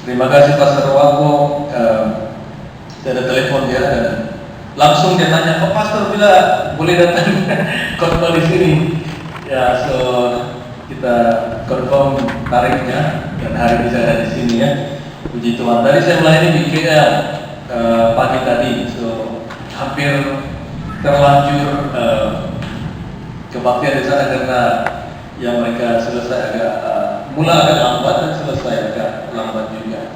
Terima kasih Pastor Wako. Saya ada telepon dia dan langsung dia tanya, "Oh Pastor bila boleh datang khotbah di sini?" Ya, so kita confirm tariknya dan hari ini saya ada di sini ya. Puji Tuhan. Tadi saya melayani di KL pagi tadi, so hampir terlanjur kebaktian di sana karena yang mereka selesai agak mula agak lambat dan selesai agak lambat juga.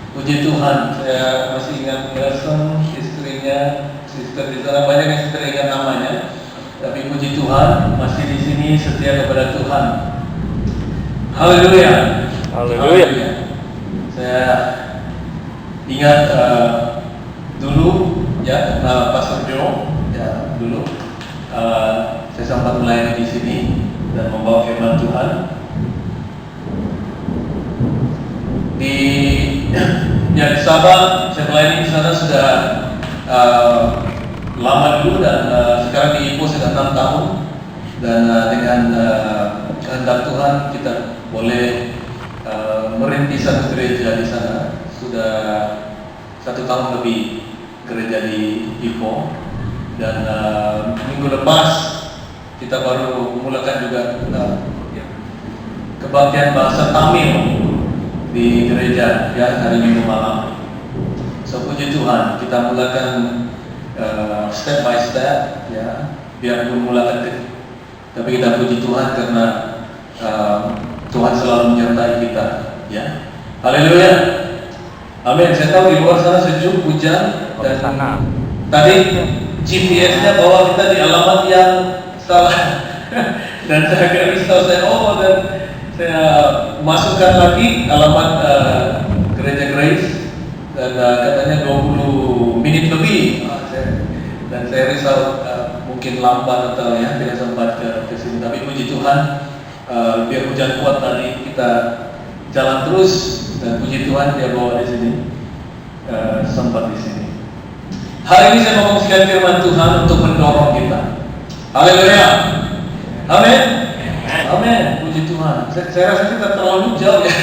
Puji Tuhan, saya masih ingat Nelson, istrinya, sister di sana, banyak yang saya ingat namanya. Tapi puji Tuhan, masih di sini setia kepada Tuhan. Haleluya. Haleluya. Saya ingat dulu ya, Pastor Joe ya dulu saya sempat melayani di sini dan membawa firman Tuhan. Di Sabah saya melayani di sana sudah lama dulu dan sekarang di Ipoh sudah 6 tahun dan dengan kehendak Tuhan kita boleh merintis satu gereja di sana. Sudah 1 tahun lebih gereja di Ipoh dan minggu lepas kita baru memulakan juga kebaktian bahasa Tamil di gereja ya hari Minggu malam. So puji Tuhan, kita mulakan step by step ya, biarpun mulakan tapi kita puji Tuhan karena Tuhan selalu menyertai kita ya. Haleluya. Amin. Saya tahu di luar sana sejuk, hujan dan tadi GPS-nya bawa kita di alamat yang salah dan saya agak risau, dan saya masukkan lagi alamat gereja Grace dan katanya 20 menit lebih dan saya risau mungkin lambat atau ya tidak sempat ke sini, tapi puji Tuhan biar hujan kuat tadi kita jalan terus dan puji Tuhan dia bawa di sini sempat di sini. Hari ini saya mau mengisikan firman Tuhan untuk mendorong kita. Haleluya. Amin. Amin. Puji Tuhan. Saya rasa kita terlalu jauh ya.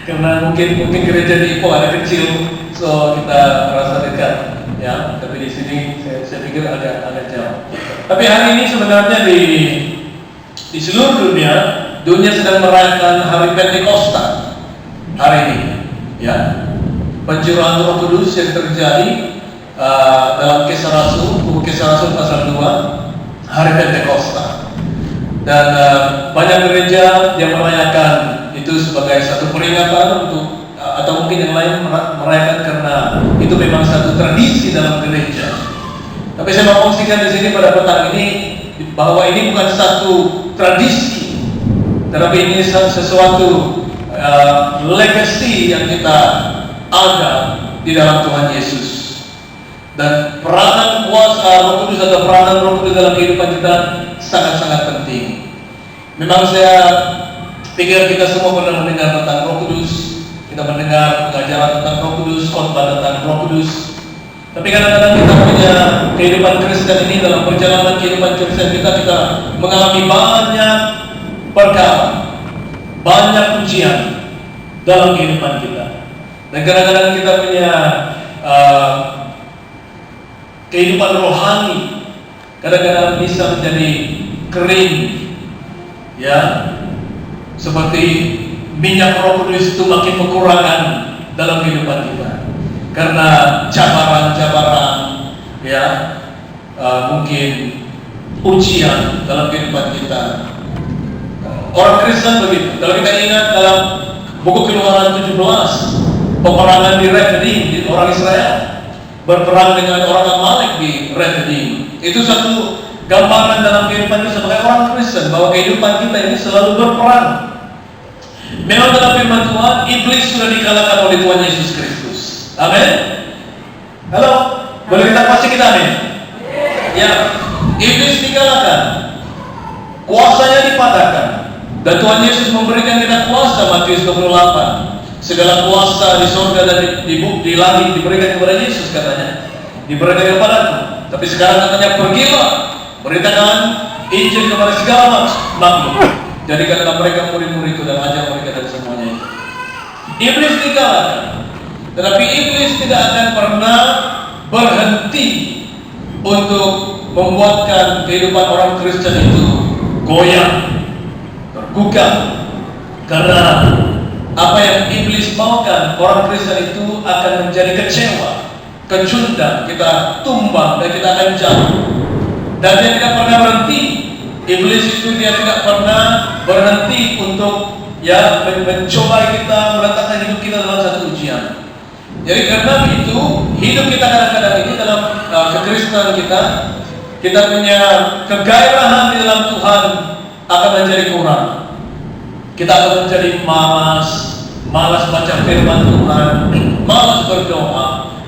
Karena mungkin gereja di Ipoh ada kecil, so kita merasa dekat ya. Tapi di sini saya pikir agak jauh. Tapi hari ini sebenarnya di seluruh dunia sedang merayakan hari Pentakosta hari ini ya. Pencurahan Roh Kudus yang terjadi dalam Kisah Rasul, buku Kisah Rasul pasal 2, hari Pentakosta. Dan banyak gereja yang merayakan itu sebagai satu peringatan untuk atau mungkin yang lain merayakan karena itu memang satu tradisi dalam gereja. Tapi saya mau kongsikan di sini pada petang ini bahwa ini bukan satu tradisi, tetapi ini sesuatu legacy yang kita ada di dalam Tuhan Yesus. Dan peranan kuasa Roh Kudus atau peranan Roh Kudus dalam kehidupan kita sangat-sangat penting. Memang saya pikir kita semua pernah mendengar tentang Roh Kudus, kita mendengar pengajaran tentang Roh Kudus, khotbah tentang Roh Kudus. Tapi kadang-kadang kita punya kehidupan Kristen ini, dalam perjalanan kehidupan Kristen kita mengalami banyak perkara, banyak ujian dalam kehidupan kita. Dan kadang-kadang kita punya kehidupan rohani kadang-kadang bisa menjadi kering ya, seperti minyak Roh Kudus itu makin kekurangan dalam kehidupan kita karena cabaran-cabaran ya, mungkin ujian dalam kehidupan kita. Orang Kristen begitu. Kalau kita ingat dalam buku Keluaran 17, peperangan di Refidim, orang Israel berperang dengan orang Amalek di Refidim. Itu satu gambaran dalam kehidupan kita sebagai orang Kristen bahwa kehidupan kita ini selalu berperang. Memang dalam firman Tuhan, iblis sudah dikalahkan oleh Tuhan Yesus Kristus. Amin. Halo, boleh kita pasti kita amin? Ya, iblis dikalahkan, kuasanya dipatahkan, dan Tuhan Yesus memberikan kita kuasa. Matius 28. Segala kuasa di surga dan di langit diberikan kepada Yesus, katanya. Diberikan kepadaku. Tapi sekarang katanya, pergilah, beritakan Injil kepada segala makhluk. Jadikanlah mereka murid-muridku dan ajar mereka dan semuanya itu. Iblis dikalahkan. Tetapi iblis tidak akan pernah berhenti untuk membuatkan kehidupan orang Kristen itu goyah, tergugah. Karena apa yang iblis maukan, orang Kristen itu akan menjadi kecewa, kecundang, kita tumbang dan kita akan jatuh. Dan dia tidak pernah berhenti. Iblis itu dia tidak pernah berhenti untuk mencoba kita, meletakkan hidup kita dalam satu ujian. Jadi karena itu hidup kita kadang-kadang ini dalam kekristenan kita punya kegairahan di dalam Tuhan akan menjadi kurang. Kita akan menjadi malas baca firman Tuhan, malas berdoa,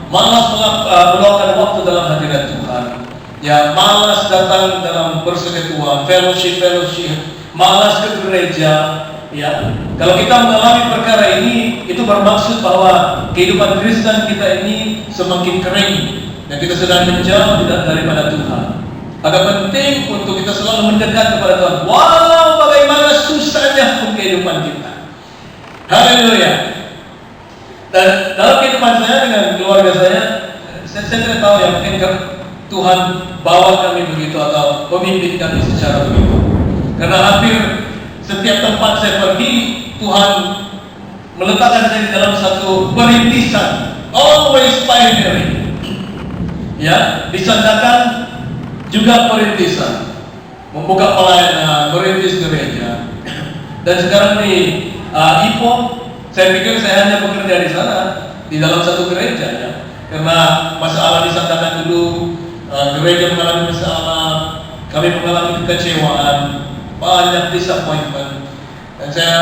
malas meluangkan waktu dalam hadirat Tuhan. Ya, malas datang dalam persekutuan, fellowship, malas ke gereja. Ya, kalau kita mengalami perkara ini, itu bermaksud bahwa kehidupan Kristen kita ini semakin kering dan kita sedang menjauh daripada Tuhan. Agak penting untuk kita selalu mendekat kepada Tuhan. Wow, bagaimana susahnya kehidupan kita. Haleluya. Dan dalam kehidupan saya dengan keluarga saya tidak tahu ya, mungkin Tuhan bawa kami begitu atau memimpin kami secara begitu. Karena hampir setiap tempat saya pergi, Tuhan meletakkan saya di dalam satu perintisan, always pioneering. Ya, disandarkan juga perintisan, membuka pelayanan, merintis gereja. Dan sekarang di Ipo, saya pikir saya hanya bekerja di sana, di dalam satu gereja ya. Karena masalah disandarkan dulu, gereja mengalami masalah, kami mengalami kekecewaan, banyak disappointment. Dan saya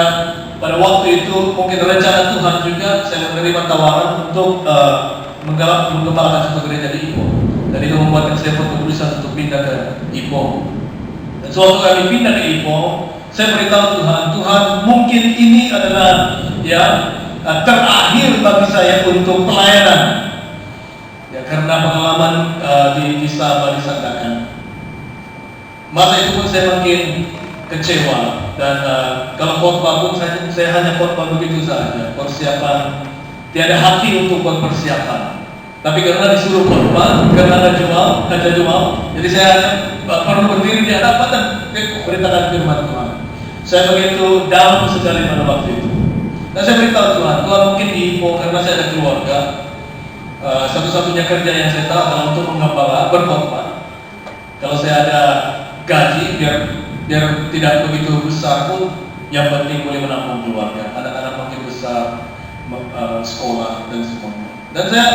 pada waktu itu mungkin rencana Tuhan juga saya menerima tawaran untuk mengembalakan satu gereja di Ipo. Dan itu membuatkan saya berkeputusan untuk pindah ke Ipo. Dan suatu kali pindah ke Ipo, saya beritahu Tuhan, mungkin ini adalah terakhir bagi saya untuk pelayanan. Ya, karena pengalaman di Sabah disandarkan. Masa itu pun saya makin kecewa dan kalau khotbah pun saya hanya khotbah begitu saja, persiapan, tiada hati untuk persiapan. Tapi karena disuruh khotbah, karena ada jemaah, jadi saya perlu berdiri di hadapan dan beritakan firman Tuhan. Saya begitu down sekali pada waktu itu. Dan saya beritahu Tuhan mungkin di Ipo karena saya ada keluarga, satu-satunya kerja yang saya tahu adalah untuk mengembala, berkhotbah. Kalau saya ada gaji, biar tidak begitu besar pun, yang penting boleh menampung keluarga, anak-anak makin besar, sekolah dan semuanya. Dan saya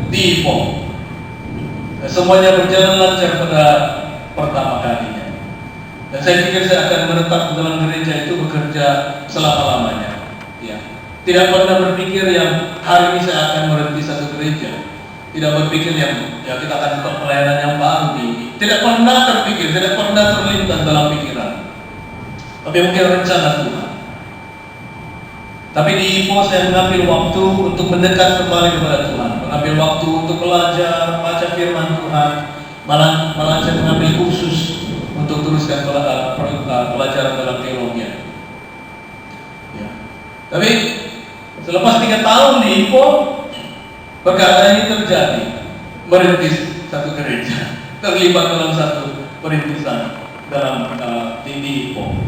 di Ipo, semuanya berjalan lancar pada pertama kalinya. Dan saya pikir saya akan menetap dalam gereja itu bekerja selama-lamanya. Ya. Tidak pernah berpikir yang hari ini saya akan berhenti satu gereja. Tidak berpikir yang kita akan buka pelayanan yang baru ini. Tidak pernah terpikir, tidak pernah terlintas dalam pikiran. Tapi mungkin rencana Tuhan. Tapi di Ipo saya mengambil waktu untuk mendekat kembali kepada Tuhan, mengambil waktu untuk belajar, baca firman Tuhan, malah saya mengambil khusus untuk teruskan pelajaran dalam teologi. Ya. Tapi selepas 3 tahun di Ipo, perkara ini terjadi, merintis satu gereja, terlibat dalam satu perintisan dalam di Ipo.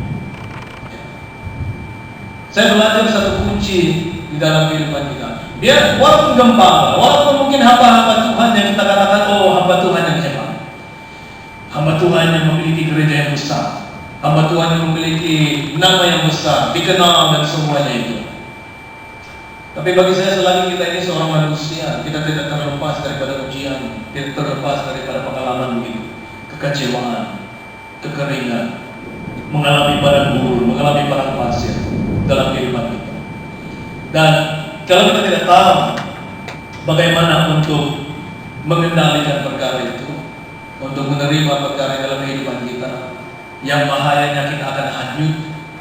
Saya belajar satu kunci di dalam kehidupan kita. Biar walaupun gembala, walaupun mungkin hamba-hamba Tuhan yang kita katakan, hamba Tuhan yang hebat, hamba Tuhan yang memiliki gereja yang besar, hamba Tuhan yang memiliki nama yang besar, dikenal dan semuanya itu. Tapi bagi saya selagi kita ini seorang manusia, kita tidak terlepas daripada ujian, tidak terlepas daripada pengalaman begitu, kekecewaan, kekeringan, mengalami padang gurun, mengalami padang pasir dalam kehidupan kita. Dan kalau kita tidak tahu bagaimana untuk mengendalikan perkara itu, untuk menerima perkara dalam kehidupan kita, yang bahayanya kita akan hanyut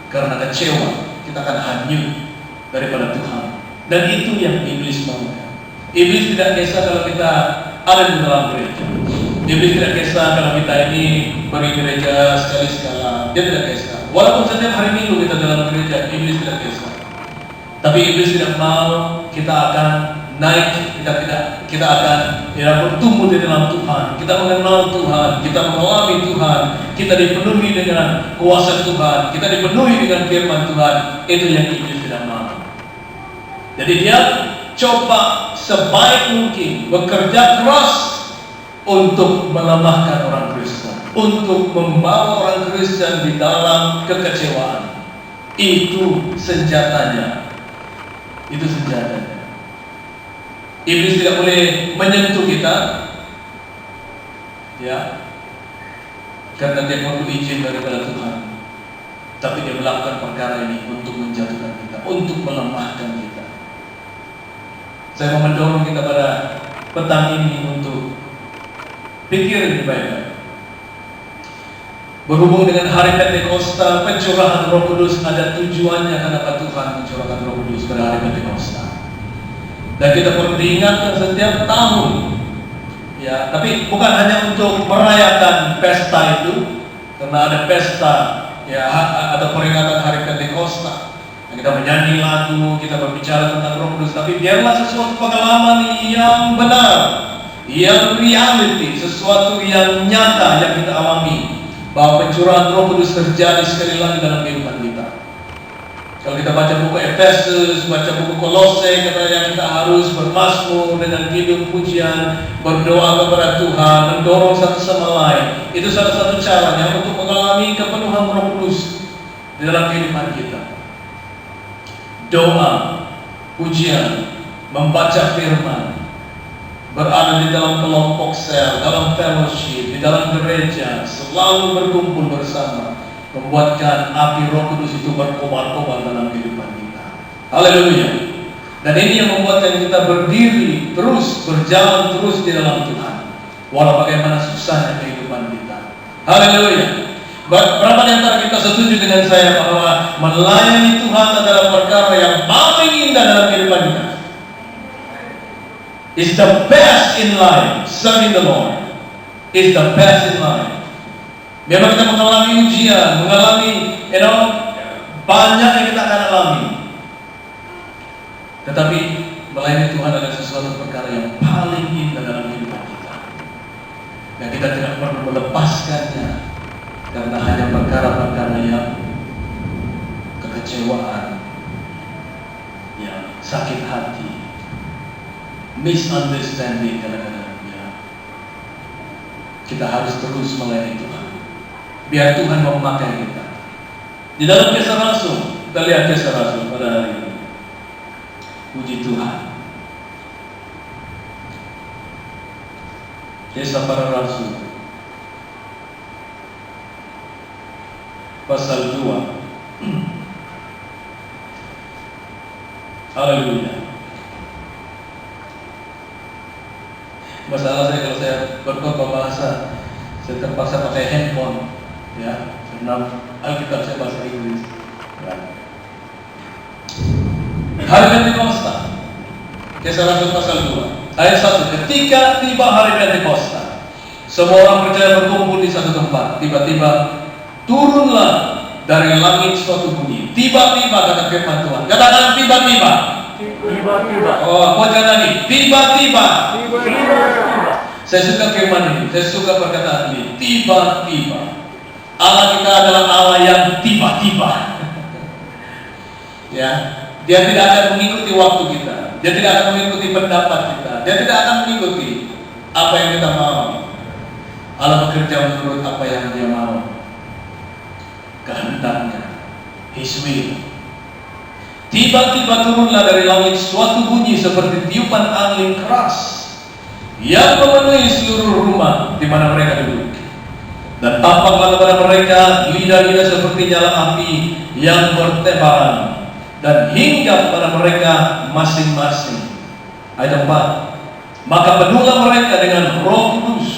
karena kecewa, kita akan hanyut daripada Tuhan. Dan itu yang iblis mau. Iblis tidak kisah kalau kita ada di dalam gereja. Iblis tidak kisah kalau kita ini pergi gereja sekali-sekala. Dia tidak kisah. Walaupun setiap hari Minggu kita dalam gereja, iblis tidak kisah. Tapi iblis tidak mau kita akan naik, kita akan bertumbuh di dalam Tuhan. Kita mengenal Tuhan, kita mengalami Tuhan, kita dipenuhi dengan kuasa Tuhan, kita dipenuhi dengan firman Tuhan. Itu yang iblis tidak mau. Jadi dia coba sebaik mungkin bekerja keras untuk melemahkan orang Kristen, untuk membawa orang Kristen di dalam kekecewaan. Itu senjatanya. Itu senjatanya. Iblis tidak boleh menyentuh kita, ya, karena dia perlu izin daripada Tuhan. Tapi dia melakukan perkara ini untuk menjatuhkan kita, untuk melemahkan kita. Saya mau mendorong kita pada petang ini untuk pikir ini baik-baik. Berhubung dengan hari Pentakosta, pencurahan Roh Kudus ada tujuannya. Kenapa Tuhan mencurahkan Roh Kudus pada hari Pentakosta? Dan kita perlu diingatkan setiap tahun, ya. Tapi bukan hanya untuk merayakan pesta itu, karena ada pesta, ya, ada peringatan hari Pentakosta. Kita menyanyi lagu, kita berbicara tentang Roh Kudus. Tapi biarlah sesuatu pengalaman yang benar, yang reality, sesuatu yang nyata yang kita alami, bahwa pencurahan Roh Kudus terjadi sekali lagi dalam kehidupan kita. Kalau kita baca buku Efesus, baca buku Kolose, katanya kita harus bermazmur dengan hidup pujian, berdoa kepada Tuhan, mendorong satu sama lain. Itu salah satu caranya untuk mengalami kepenuhan Roh Kudus di dalam kehidupan kita. Doa, pujian, membaca firman, berada di dalam kelompok sel, dalam fellowship, di dalam gereja, selalu berkumpul bersama, membuatkan api Roh Kudus itu berkobar-kobar dalam kehidupan kita. Haleluya. Dan ini yang membuatkan kita berdiri terus, berjalan terus di dalam Tuhan, walau bagaimana susahnya kehidupan kita. Haleluya. Berapa di antara kita setuju dengan saya bahwa melayani Tuhan adalah perkara yang paling indah dalam kehidupan kita? It's the best in life. Serving the Lord is the best in life. Memang kita mengalami ujian, mengalami, banyak yang kita akan alami. Tetapi melayani Tuhan adalah sesuatu perkara yang paling indah dalam kehidupan kita. Dan kita tidak perlu melepaskannya karena hanya perkara-perkara yang kekecewaan, yang sakit hati, misunderstanding kadang-kadang, ya. Kita harus terus melayani Tuhan. Biar Tuhan memakai kita. Di dalam Kisah Rasul, kita lihat Kisah Rasul pada hari ini. Puji Tuhan. Kisah para Rasul pasal 2. Haleluya. Masalah saya kalau saya berkhotbah bahasa, saya terpaksa pakai handphone, ya, karena Alkitab saya bahasa Inggris. Ya. Hari Pentakosta, Kisah Rasul pasal 2 ayat 1. Ketika tiba hari Pentakosta, semua orang percaya berkumpul di satu tempat. Tiba-tiba turunlah dari langit suatu bunyi. Tiba-tiba, kata firman Tuhan. Katakan tiba-tiba. Tiba-tiba. Oh, baca lagi. Tiba-tiba. Tiba-tiba. Saya suka firman ini. Saya suka perkataan ini. Tiba-tiba. Allah kita adalah Allah yang tiba-tiba. Ya, Dia tidak akan mengikuti waktu kita. Dia tidak akan mengikuti pendapat kita. Dia tidak akan mengikuti apa yang kita mau. Allah bekerja menurut apa yang Dia mau. Kehendaknya, His will. Tiba-tiba turunlah dari langit suatu bunyi seperti tiupan angin keras yang memenuhi seluruh rumah di mana mereka duduk. Dan tampaklah kepada mereka lidah-lidah seperti nyala api yang bertebaran dan hinggap pada mereka masing-masing. Ayat 4. Maka penuhlah mereka dengan Roh Kudus.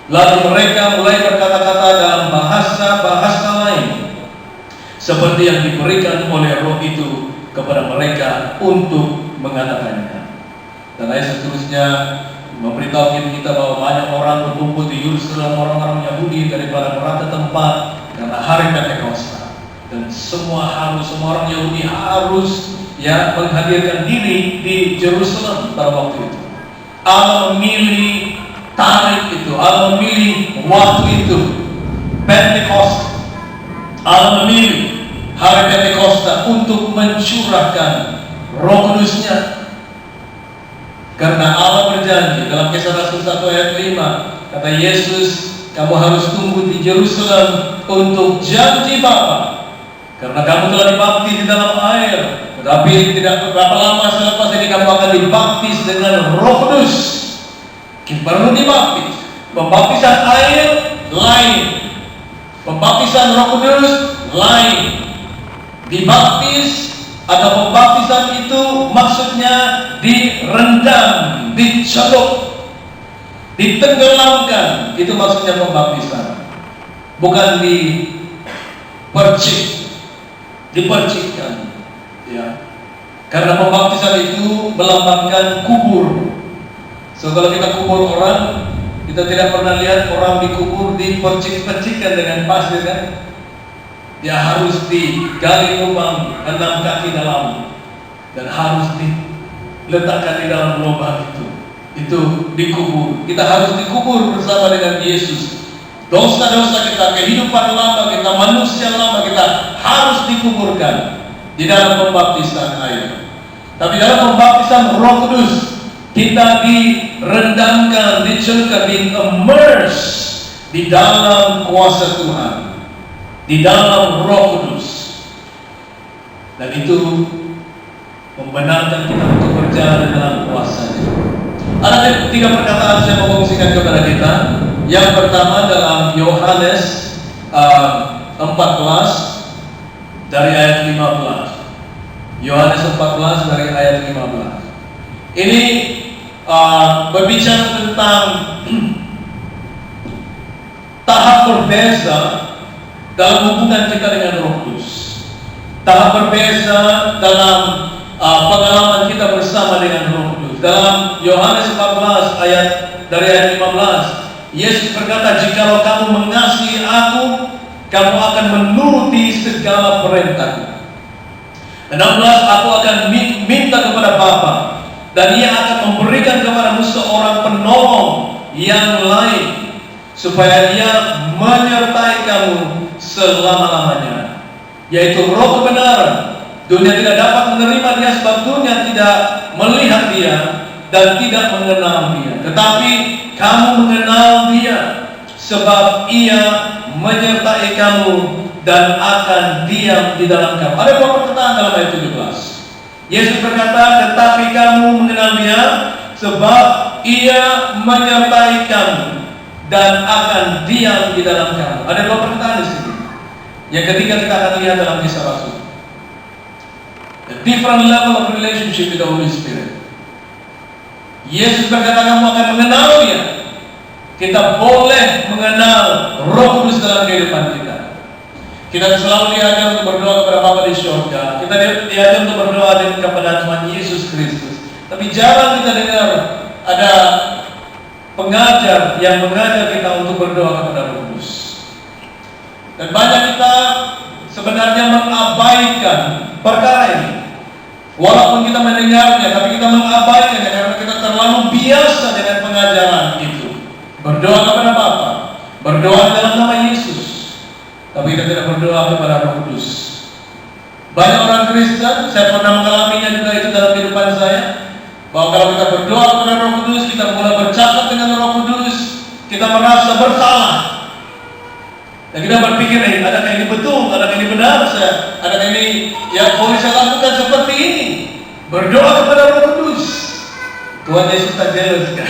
Lalu mereka mulai berkata-kata dalam bahasa-bahasa lain seperti yang diberikan oleh Roh itu kepada mereka untuk mengatakannya. Dan ayat seterusnya memberitahu kita bahwa banyak orang berkumpul di Yerusalem, orang-orang Yahudi daripada merata tempat karena hari Pentakosta. Dan semua orang Yahudi harus ya menghadirkan diri di Jerusalem pada waktu itu. Allah memilih tarikh itu, Allah memilih waktu itu, Pentecost. Allah memilih hari Pentakosta untuk mencurahkan Roh Kudus-Nya. Karena Allah berjanji dalam Kisah Rasul 1 ayat 5, kata Yesus, kamu harus tunggu di Jerusalem untuk janji Bapa. Karena kamu telah dibaptis di dalam air, tetapi tidak berapa lama selepas ini kamu akan dibaptis dengan Roh Kudus. Kita perlu dibaptis. Pembaptisan air lain, pembaptisan Roh Kudus lain. Dibaptis atau pembaptisan itu maksudnya direndam, dicelup, ditenggelamkan. Itu maksudnya pembaptisan. Bukan dipercikkan, ya. Karena pembaptisan itu melambangkan kubur. So kalau kita kubur orang, kita tidak pernah lihat orang dikubur dipercik-percikkan dengan pasir, kan? Dia harus digali lubang 6 kaki dalam dan harus diletakkan di dalam lubang itu. Itu dikubur. Kita harus dikubur bersama dengan Yesus. Dosa-dosa kita, kehidupan lama kita, manusia lama kita harus dikuburkan di dalam pembaptisan air. Tapi dalam pembaptisan Roh Kudus, kita direndamkan, dicelupkan, di-immerse di dalam kuasa Tuhan, di dalam Roh Kudus. Dan itu membenarkan kita untuk berjalan dalam kuasa-Nya. Ada 3 perkataan saya mau kongsikan kepada kita. Yang pertama dalam Yohanes 14 dari ayat 15. Yohanes 14 dari ayat 15. Ini berbicara tentang tahap berbeza dalam hubungan kita dengan Roh Kudus. Tahap berbeza dalam pengalaman kita bersama dengan Roh Kudus. Dalam Yohanes 14 ayat dari ayat 15, Yesus berkata, jikalau kamu mengasihi aku, kamu akan menuruti segala perintahku. 16, aku akan minta kepada Bapa, dan Ia akan memberikan kepadamu seorang penolong yang lain, supaya Ia menyertai kamu selama-lamanya, yaitu Roh kebenaran. Dunia tidak dapat menerima Dia sebab dunia tidak melihat Dia dan tidak mengenal Dia. Tetapi kamu mengenal Dia, sebab Ia menyertai kamu dan akan diam di dalam kamu. Ada 2 perkataan dalam ayat 17. Yesus berkata, tetapi kamu mengenal Dia, sebab Ia menyertai kamu dan akan diam di dalam kamu. Ada 2 perkataan di sini. Yang ketiga kita akan lihat dalam Kisah Rasul. A different level of relationship with the Holy Spirit. Yesus berkata kamu akan mengenal Dia. Kita boleh mengenal Roh Kudus dalam kehidupan kita. Kita selalu diajar untuk berdoa kepada Bapa di surga. Kita diajar untuk berdoa kepada Tuhan Yesus Kristus. Tapi jarang kita dengar ada pengajar yang mengajar kita untuk berdoa kepada Roh Kudus. Dan banyak kita sebenarnya mengabaikan perkara ini. Walaupun kita mendengarnya, tapi kita mengabaikannya karena kita terlalu biasa dengan pengajaran itu. Berdoa kepada Bapa, berdoa dalam nama Yesus, tapi kita tidak berdoa kepada Roh Kudus. Banyak orang Kristen, saya pernah mengalaminya juga itu dalam kehidupan saya, bahwa kalau kita berdoa kepada Roh Kudus, kita mulai bercakap dengan Roh Kudus, kita merasa bersalah. Dan kita berpikir, adakah ini betul, adakah ini benar, adakah ini yang boleh saya lakukan seperti ini? Berdoa kepada Roh Kudus. Tuhan Yesus tak jelas kan?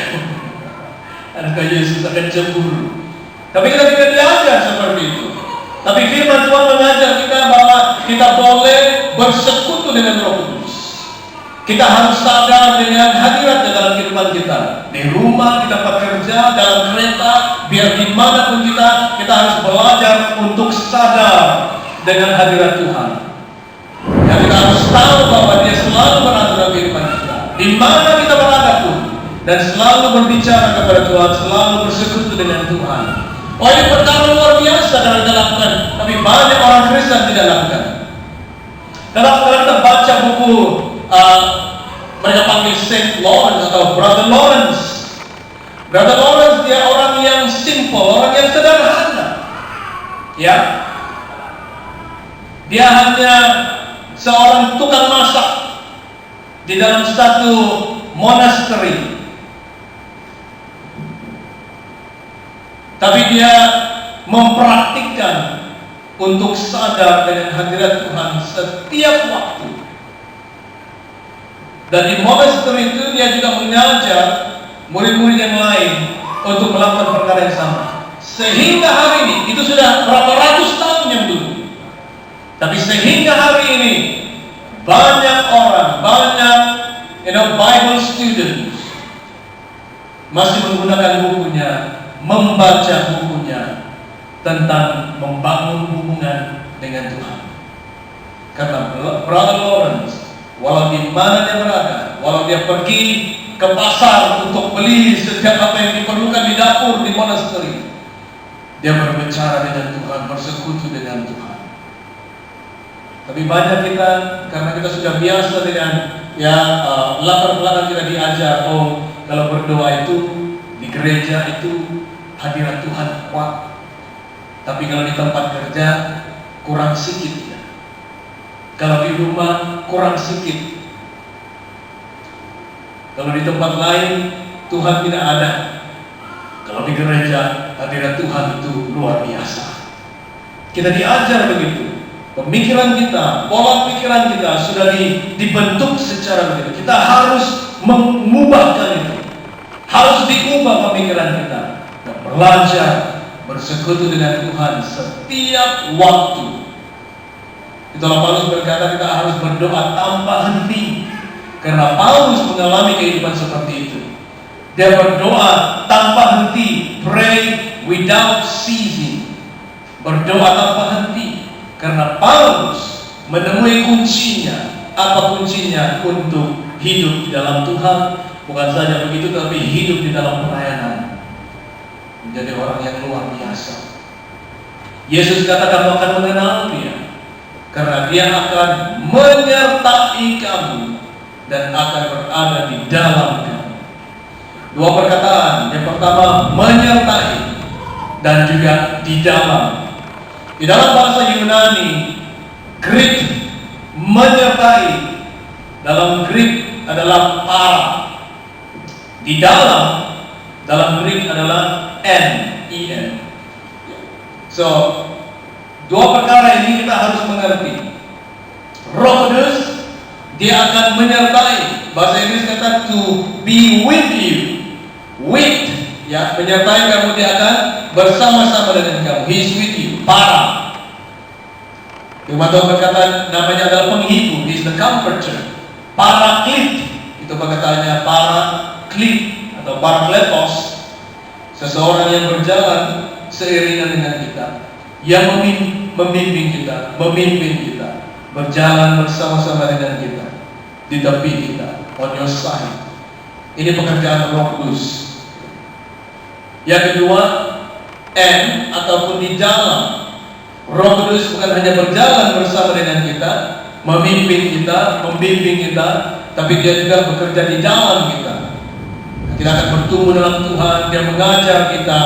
Adakah Yesus akan cemburu? Tapi kita tidak diajar seperti itu. Tapi firman Tuhan mengajar kita bahwa kita boleh bersekutu dengan Roh Kudus. Kita harus sadar dengan hadiratnya dalam kehidupan kita. Di rumah, kita bekerja, dalam kereta, biar dimanapun kita harus belajar untuk sadar dengan hadirat Tuhan. Dan kita harus tahu bahwa Dia selalu berada dalam kehidupan kita. Di mana kita berada pun, dan selalu berbicara kepada Tuhan, selalu bersekutu dengan Tuhan. Oh, ini perkara luar biasa dalam kita lakukan, tapi banyak orang Kristen tidak lakukan. Kalau kita baca buku mereka panggil Saint Lawrence atau Brother Lawrence. Brother Lawrence dia orang yang simple, orang yang sederhana. Ya. Dia hanya seorang tukang masak di dalam satu monastery. Tapi dia mempraktikkan untuk sadar dengan hadirat Tuhan setiap waktu. Dan di monastery itu dia juga mengajar murid-murid yang lain untuk melakukan perkara yang sama. Sehingga hari ini, itu sudah berapa ratus tahun yang dulu. Tapi sehingga hari ini banyak orang, banyak Bible students masih menggunakan bukunya, membaca bukunya tentang membangun hubungan dengan Tuhan. Karena Brother Lawrence, walau di mana dia berada, walau dia pergi ke pasar untuk beli setiap apa yang diperlukan di dapur di monastery, dia berbicara dengan Tuhan, bersekutu dengan Tuhan. Tapi banyak kita, karena kita sudah biasa dengan latar belakang kita diajar, kalau berdoa itu di gereja itu hadirat Tuhan kuat. Tapi kalau di tempat kerja kurang sedikit ya. Kalau di rumah kurang sedikit. Kalau di tempat lain Tuhan tidak ada. Kalau di gereja hadirat Tuhan itu luar biasa. Kita diajar begitu. Pemikiran kita, pola pikiran kita sudah dibentuk secara begitu. Kita harus mengubahkan itu. Harus diubah pemikiran kita. Dan belajar bersekutu dengan Tuhan setiap waktu. Itulah Paulus berkata kita harus berdoa tanpa henti. Karena Paulus mengalami kehidupan seperti itu. Dia berdoa tanpa henti, pray without ceasing. Berdoa tanpa henti. Karena Paulus menemui kuncinya. Apa kuncinya untuk hidup di dalam Tuhan? Bukan saja begitu, tapi hidup di dalam pelayanan. Menjadi orang yang luar biasa. Yesus kata kamu akan mengenal dia, karena dia akan menyertai kamu dan akan berada di dalam kamu. Dua perkataan. Yang pertama menyertai dan juga di dalam. Di dalam bahasa Yunani, Greek menyertai dalam Greek adalah para. Di dalam Greek adalah N-E-N. So, dua perkara ini kita harus mengerti. Roh Kudus, dia akan menyertai. Bahasa Inggris kata to be with you. With, ya, menyertai kamu, dia akan bersama-sama dengan kamu. He is with you. Para. Firman Tuhan berkata namanya adalah penghibur. He is the comforter. Paraklit. Itu perkataannya paraklit atau parakletos. Seseorang yang berjalan seiringan dengan kita, yang memimpin kita, berjalan bersama-sama dengan kita, di tepi kita, on your side. Ini pekerjaan Roh Kudus. Yang kedua, N ataupun di dalam. Roh Kudus bukan hanya berjalan bersama dengan kita, memimpin kita, membimbing kita, tapi dia juga bekerja di dalam kita. Kita akan bertumbuh dalam Tuhan. Dia mengajar kita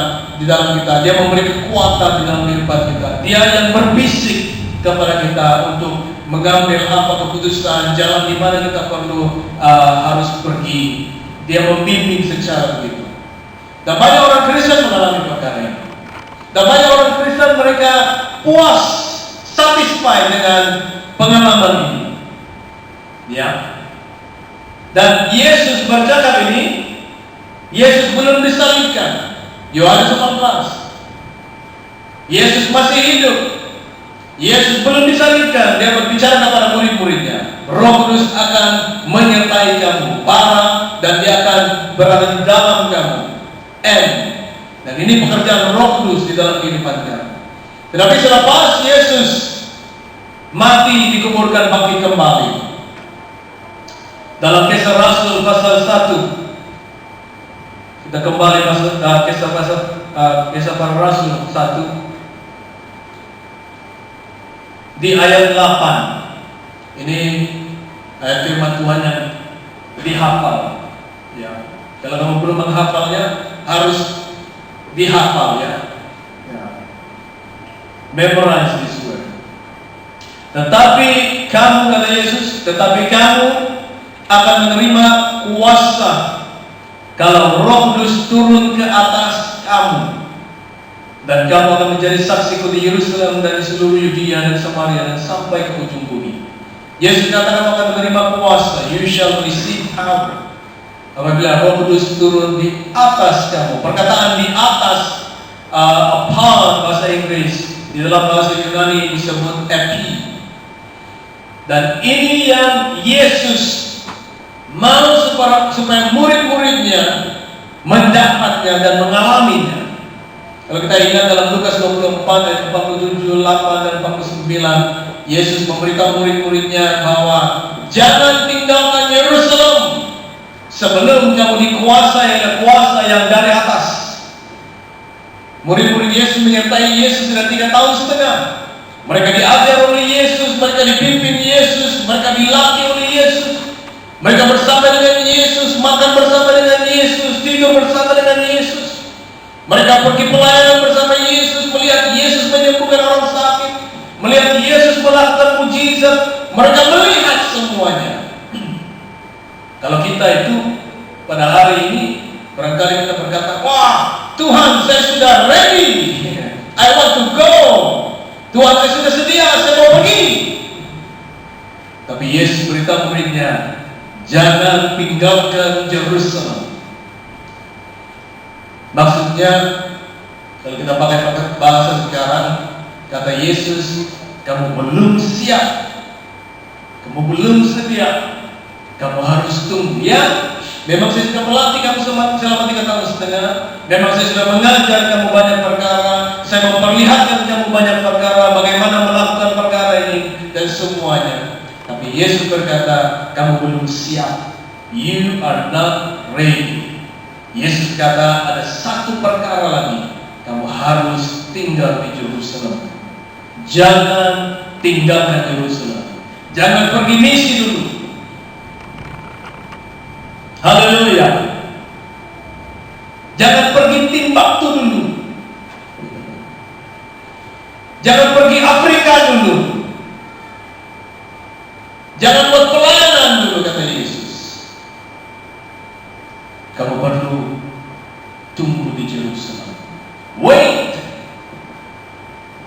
di dalam kita. Dia memberi kekuatan di dalam kehidupan kita. Dia yang berbisik kepada kita untuk mengambil apa keputusan, jalan di mana kita perlu harus pergi. Dia membimbing secara begitu. Dan banyak orang Kristen mengalami perkara ini. Dan banyak orang Kristen mereka puas, satisfied dengan pengalaman ini. Ya. Dan Yesus bercakap ini, Yesus belum disalibkan. Yohanes 14. Yesus masih hidup. Yesus belum disalibkan. Dia berbicara kepada murid-muridnya. Roh Kudus akan menyertai kamu, para, dan dia akan berada di dalam kamu. Dan ini pekerjaan Roh Kudus di dalam kehidupan kamu. Tetapi selepas Yesus mati, dikuburkan, bangkit kembali. Dalam Kisah Rasul pasal 1, kita kembali masuk Kisah para Rasul 1 di ayat 8. Ini ayat firman Tuhan yang dihafal. Ya, kalau kamu belum menghafalnya, harus dihafal ya. Memorize this word. Tetapi kamu, kata Yesus, tetapi kamu akan menerima kuasa kalau Roh Kudus turun ke atas kamu, dan kamu akan menjadi saksiku di Yerusalem dan di seluruh Yudea dan Samaria dan sampai ke ujung bumi. Yesus kata kamu akan menerima kuasa. You shall receive power apabila Roh Kudus turun di atas kamu. Perkataan di atas, upon bahasa Inggris, di dalam bahasa Yunani disebut epi. Dan ini yang Yesus mau supaya murid-muridnya mendapatnya dan mengalaminya. Kalau kita ingat dalam Lukas 24 ayat 47, 8 dan 49, Yesus memberitahu murid-muridnya bahwa jangan tinggalkan Yerusalem sebelum kamu dikuasai oleh kuasa yang dari atas. Murid-murid Yesus menyertai Yesus sudah 3 tahun setengah. Mereka diajar oleh Yesus, mereka dipimpin Yesus, mereka dilatih oleh Yesus. Mereka bersama dengan Yesus, makan bersama dengan Yesus, tidur bersama dengan Yesus. Mereka pergi pelayanan bersama Yesus, melihat Yesus menyembuhkan orang sakit, melihat Yesus melakukan mujizat. Mereka melihat semuanya. Kalau kita itu pada hari ini barangkali kita berkata, wah Tuhan, saya sudah ready, I want to go. Tuhan, saya sudah sedia, saya mau pergi. Tapi Yesus beritahu muridnya, jangan tinggalkan Yerusalem. Maksudnya, kalau kita pakai bahasa sekarang, kata Yesus, kamu belum siap, kamu belum sedia, kamu harus tunggu. Ya, memang saya sudah melatih kamu selama 3 tahun setengah. Memang saya sudah mengajar kamu banyak perkara. Saya memperlihatkan kamu banyak perkara, bagaimana melakukan perkara ini dan semuanya. Tapi Yesus berkata, kamu belum siap. You are not ready. Yesus kata, ada satu perkara lagi, kamu harus tinggal di Yerusalem. Jangan tinggalkan Yerusalem. Jangan pergi misi dulu. Haleluya. Jangan pergi Timbuktu dulu. Jangan pergi Afrika dulu. Jangan buat pelayanan dulu, kata Yesus. Kamu perlu tunggu di Yerusalem. Wait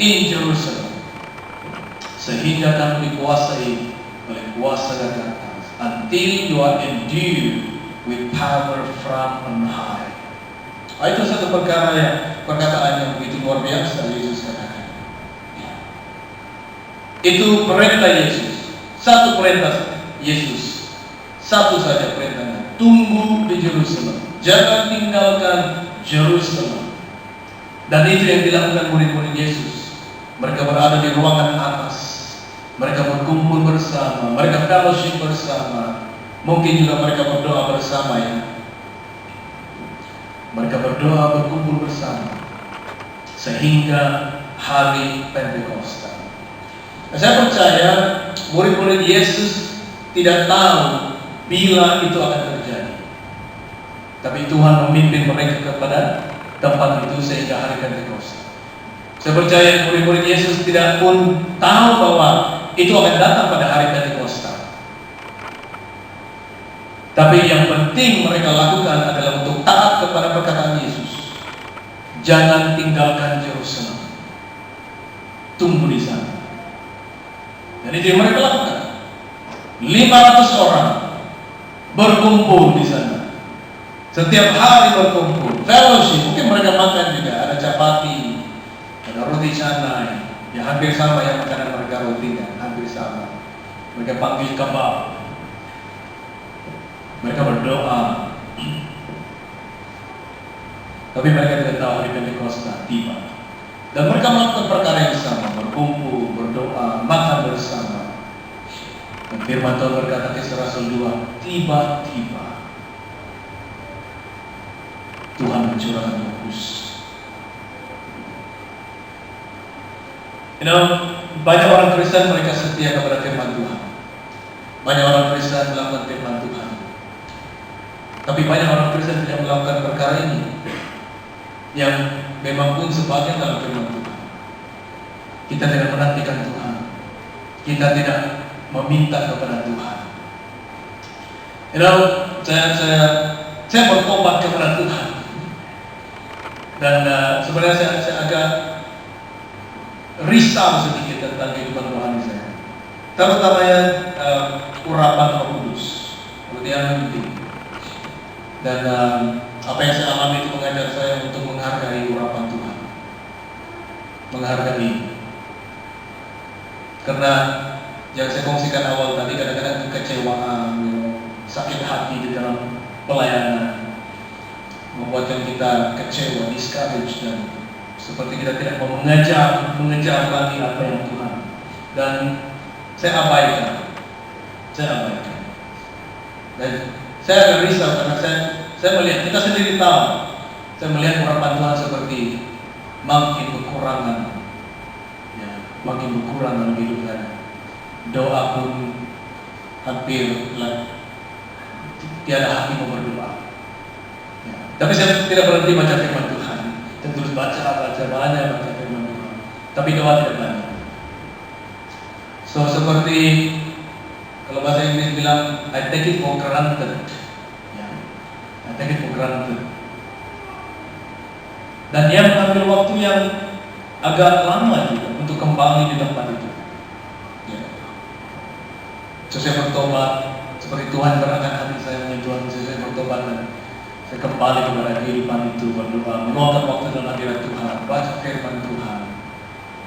in Jerusalem, sehingga kamu dikuasai oleh kuasa dari atas, until you are endued with power from on high. Itu satu perkataan yang begitu luar biasa Yesus katakan. Itu perintah Yesus. Satu perintah Yesus, satu saja perintahnya. Tunggu di Yerusalem, jangan tinggalkan Yerusalem. Dan itu yang dilakukan murid-murid Yesus. Mereka berada di ruangan atas, mereka berkumpul bersama, mereka fellowship bersama. Mungkin juga mereka berdoa bersama ya. Mereka berdoa, berkumpul bersama sehingga hari Pentakosta. Saya percaya murid-murid Yesus tidak tahu bila itu akan terjadi. Tapi Tuhan memimpin mereka kepada tempat itu sehingga hari Pentakosta. Saya percaya murid-murid Yesus tidak pun tahu bahwa itu akan datang pada hari Pentakosta. Tapi yang penting mereka lakukan adalah untuk taat kepada perkataan Yesus. Jangan tinggalkan Yerusalem. Tunggu di sana. Dan itu yang mereka lakukan. 500 orang berkumpul di sana. Setiap hari berkumpul, fellowship. Mungkin mereka makan juga, ada chapati, ada roti canai. Ya hampir sama yang makanan mereka rotinya, hampir sama. Mereka panggil kebab. Mereka berdoa. Tapi mereka tidak tahu hari Pentakosta tiba. Dan mereka melakukan perkara yang sama, berkumpul, berdoa, makan bersama. Dan firman Tuhan berkata Kisah Rasul 2, tiba-tiba Tuhan mencurahkan Roh Kudus. Banyak orang Kristen mereka setia kepada firman Tuhan. Banyak orang Kristen melakukan firman Tuhan, tapi banyak orang Kristen tidak melakukan perkara ini, yang memang pun sebagian dalam firman Tuhan. Kita tidak menantikan Tuhan, kita tidak meminta kepada Tuhan. Saya bertobat kepada Tuhan, dan sebenarnya saya agak risau sedikit tentang kehidupan rohani saya, terutamanya urapan Roh Kudus, seperti yang penting. Dan apa yang saya alami itu mengajar saya untuk menghargai urapan Tuhan, menghargai. Karena yang saya kongsikan awal tadi, kadang-kadang kekecewaan, sakit hati di dalam pelayanan membuatkan kita kecewa, discouraged, dan seperti kita tidak mau mengejar lagi apa yang Tuhan. Dan saya abaikan. Dan saya agak risau karena saya melihat, kita sendiri tahu, saya melihat urapan Tuhan seperti makin berkurangan, ya, makin berkurang dalam hidup saya. Doa pun hampir tiada hati mau berdoa. Ya. Tapi saya tidak berhenti baca firman Tuhan, dan terus baca firman Tuhan. Tapi doa tidak banyak. So seperti kalau bahasa Inggris bilang, I take it for granted. Ya, I take it for granted. Dan dia mengambil waktu yang agak lama juga untuk kembali di tempat itu. Ya. So saya bertobat, seperti Tuhan gerakkan hati saya, menyentuh hati saya bertobat, dan saya kembali kepada kehidupan itu, berdoa, meluangkan waktu dalam hadirat Tuhan, baca firman Tuhan,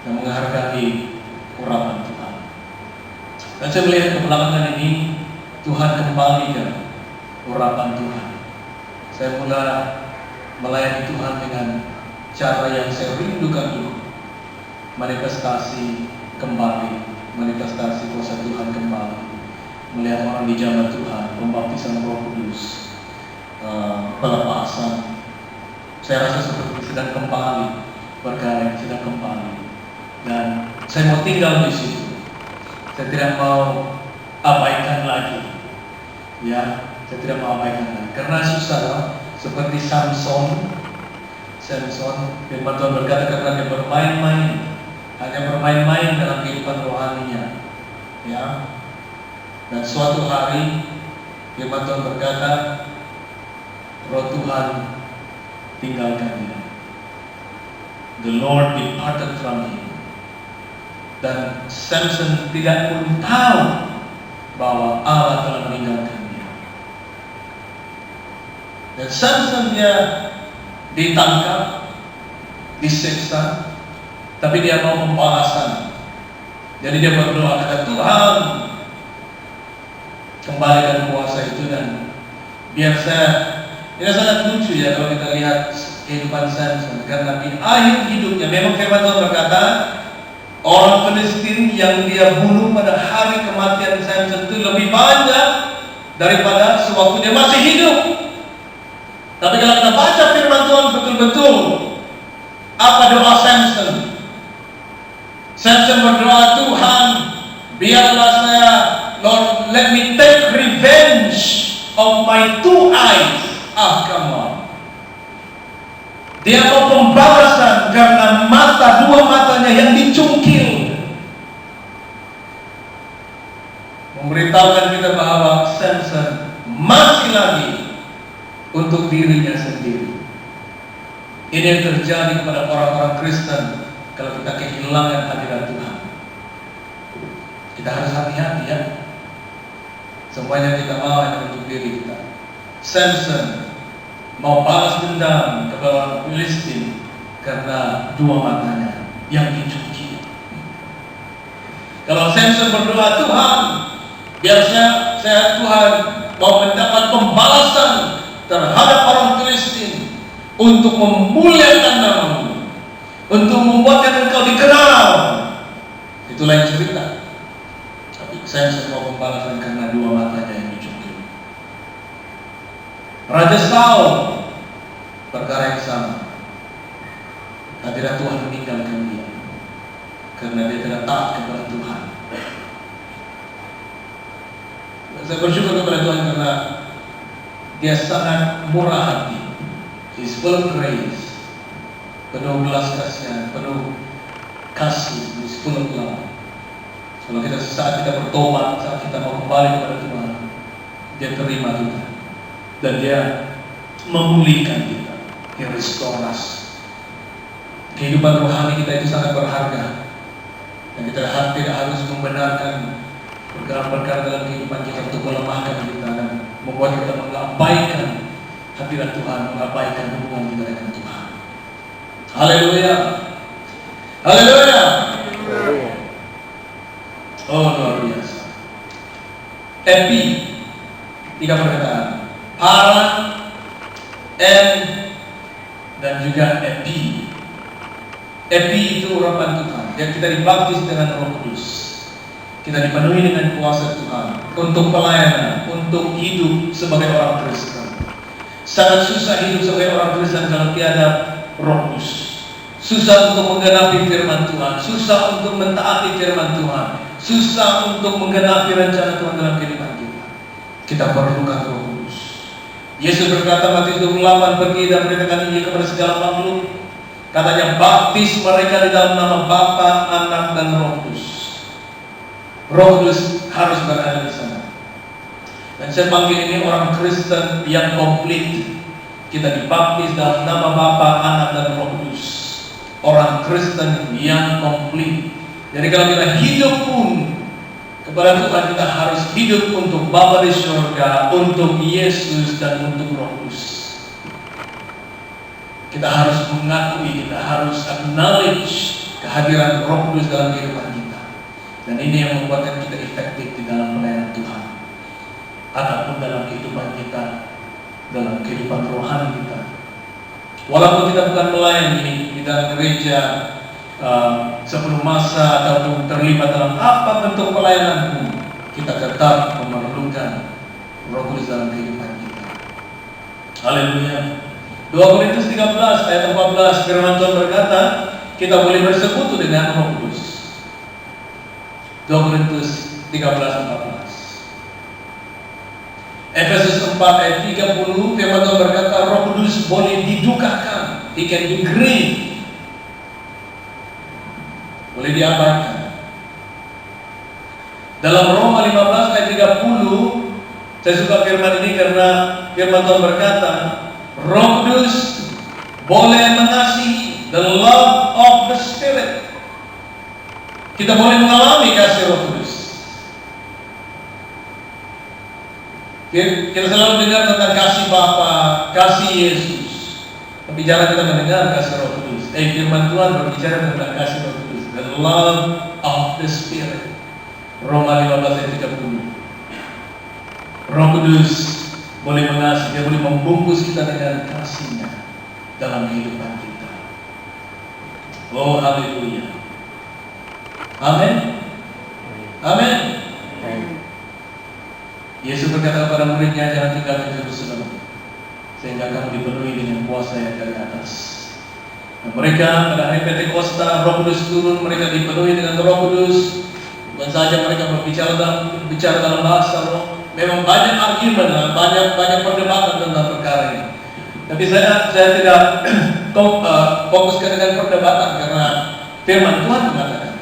dan menghargai urapan Tuhan. Dan saya melihat kebelakangan ini Tuhan kembalikan urapan Tuhan. Saya mulai melayani Tuhan dengan cara yang saya rindukan dulu. Manifestasi kembali, manifestasi kuasa Tuhan kembali. Melihat orang dijamah Tuhan, pembaptisan Roh Kudus, pelepasan. Saya rasa seperti sedang kembali, perkara yang sedang kembali. Dan saya mau tinggal di situ. Saya tidak mau abaikan lagi, ya. Saya tidak mau abaikan lagi. Karena susah, seperti Samson, firman Tuhan berkata, karena dia hanya bermain-main dalam kehidupan rohaninya, ya. Dan suatu hari firman Tuhan berkata, Roh Tuhan tinggalkan dia. The Lord departed from him. Dan Samson tidak pun tahu bahwa Allah telah meninggalkan dia. Dan Samson dia ditangkap, disiksa, tapi dia mau pembalasan. Jadi dia berdoa, kata Tuhan, kembalikan kuasa itu. Dan biar ini sangat lucu ya kalau kita lihat kehidupan Samson, karena di akhir hidupnya memang firman Tuhan berkata, orang Filistin yang dia bunuh pada hari kematian Samson itu lebih banyak daripada sewaktu dia masih hidup. Tapi kalau kita baca firman Tuhan betul-betul, apa doa Samson? Samson berdoa, Tuhan, biarlah saya, Lord, let me take revenge of my two eyes. Come on. Dia mau pembalasan karena dua matanya yang dicungkil. Memberitahukan kita bahwa Samson masih lagi untuk dirinya sendiri. Ini yang terjadi kepada orang-orang Kristen kalau kita kehilangan hadirat Tuhan. Kita harus hati-hati ya. Semuanya kita mau hanya untuk diri kita. Samson mau balas dendam kepada orang Filistin karena dua matanya yang dicuci. Kalau Samson berdoa, Tuhan, biar saya Tuhan mau mendapat pembalasan terhadap orang Filistin untuk memuliakan nama-Mu, untuk membuatkan Engkau dikenal. Itu lain cerita. Tapi Samson mau pembalasan karena dua matanya yang dicuci. Raja Saul, perkara yang sama. Hadirat Tuhan meninggalkan dia karena dia tidak taat kepada Tuhan. Saya bersyukur kepada Tuhan karena Dia sangat murah hati. He's full of grace, penuh belas kasihan, penuh kasih, He's full of love. Kalau kita saat kita bertobat, saat kita mau kembali kepada Tuhan, Dia terima kita dan Dia memulihkan kita, Dia restore us. Kehidupan rohani kita itu sangat berharga dan kita tidak harus membenarkan perkara-perkara dalam kehidupan kita untuk melemahkan kita dan membuat kita mengabaikan hadirat Tuhan, mengabaikan hubungan kita dengan Tuhan. Haleluya, haleluya. Oh, luar biasa. Epi, 3 perkataan: para, dan juga epi. Epi itu urapan Tuhan. Dan kita dibaptis dengan Roh Kudus. Kita dipenuhi dengan kuasa Tuhan untuk pelayanan, untuk hidup sebagai orang Kristen. Sangat susah hidup sebagai orang Kristen kalau tiada Roh Kudus. Susah untuk menggenapi firman Tuhan, susah untuk mentaati firman Tuhan, susah untuk menggenapi rencana Tuhan dalam kehidupan kita. Kita perlukan Roh Kudus. Yesus berkata Matius 28, pergi dan beritakan Injil kepada segala makhluk. Katanya baptis mereka di dalam nama Bapa, Anak dan Roh Kudus. Roh Kudus harus berada di sana. Dan saya panggil ini orang Kristen yang komplit. Kita dibaptis dalam nama Bapa, Anak dan Roh Kudus. Orang Kristen yang komplit. Jadi kalau kita hidup pun kepada Tuhan, kita harus hidup untuk Bapa di surga, untuk Yesus dan untuk Roh Kudus. Kita harus mengakui, kita harus acknowledge kehadiran Roh Kudus dalam kehidupan kita. Dan ini yang membuatkan kita efektif di dalam pelayanan Tuhan. Ataupun dalam kehidupan kita, dalam kehidupan rohani kita. Walaupun kita bukan melayani di dalam gereja sebelum masa ataupun terlibat dalam apa bentuk pelayanan pun, kita tetap memerlukan Roh Kudus dalam kehidupan kita. Haleluya. 2 Korintus 13 ayat 14, firman Tuhan berkata, kita boleh bersekutu dengan Roh Kudus. 2 Korintus 13:14. Efesus 4 ayat 30, firman Tuhan berkata, Roh Kudus boleh didukakan, he can be grieved, boleh diabaikan. Dalam Roma 15 ayat 30, saya suka firman ini karena firman Tuhan berkata, Roh Kudus boleh mengasihi, the love of the Spirit. Kita boleh mengalami kasih Roh Kudus. Kita selalu dengar tentang kasih Bapa, kasih Yesus. Tapi jarang kita mendengar kasih Roh Kudus. Firman Tuhan berbicara tentang kasih Roh Kudus, the love of the Spirit. Roma 15 ayat 30. Roh Kudus boleh mengasihi, Dia boleh membungkus kita dengan kasih-Nya dalam kehidupan kita. Oh, haleluya. Amin. Amin. Yesus berkata kepada muridnya, jangan tinggalkan Yerusalem sehingga kamu dipenuhi dengan kuasa yang dari atas. Nah, mereka pada hari Pentakosta, Roh Kudus turun, mereka dipenuhi dengan Roh Kudus. Bukan saja mereka berbicara dalam bahasa Roh. Memang banyak argumen, banyak perdebatan tentang perkara ini. Tapi saya tidak fokuskan dengan perdebatan karena firman Tuhan mengatakan.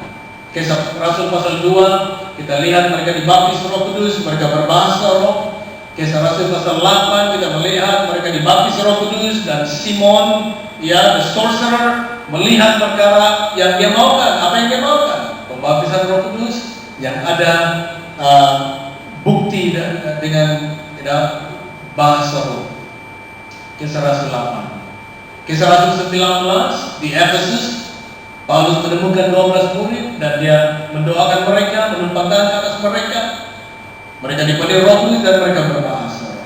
Kisah Rasul pasal 2, kita lihat mereka dibaptis Roh Kudus, mereka berbahasa Roh. Kisah Rasul pasal 8, kita melihat mereka dibaptis Roh Kudus dan Simon, the sorcerer, melihat perkara yang dia maukan. Apa yang dia maukan? Pembaptisan Roh Kudus yang ada bukti dengan bahasa Roh. Kisah Rasul 8. Kisah Rasul 19 di Efesus, Paulus menemukan 12 murid dan dia mendoakan mereka, menumpang tangan ke atas mereka. Mereka dipenuhi Roh Kudus dan mereka berbahasa.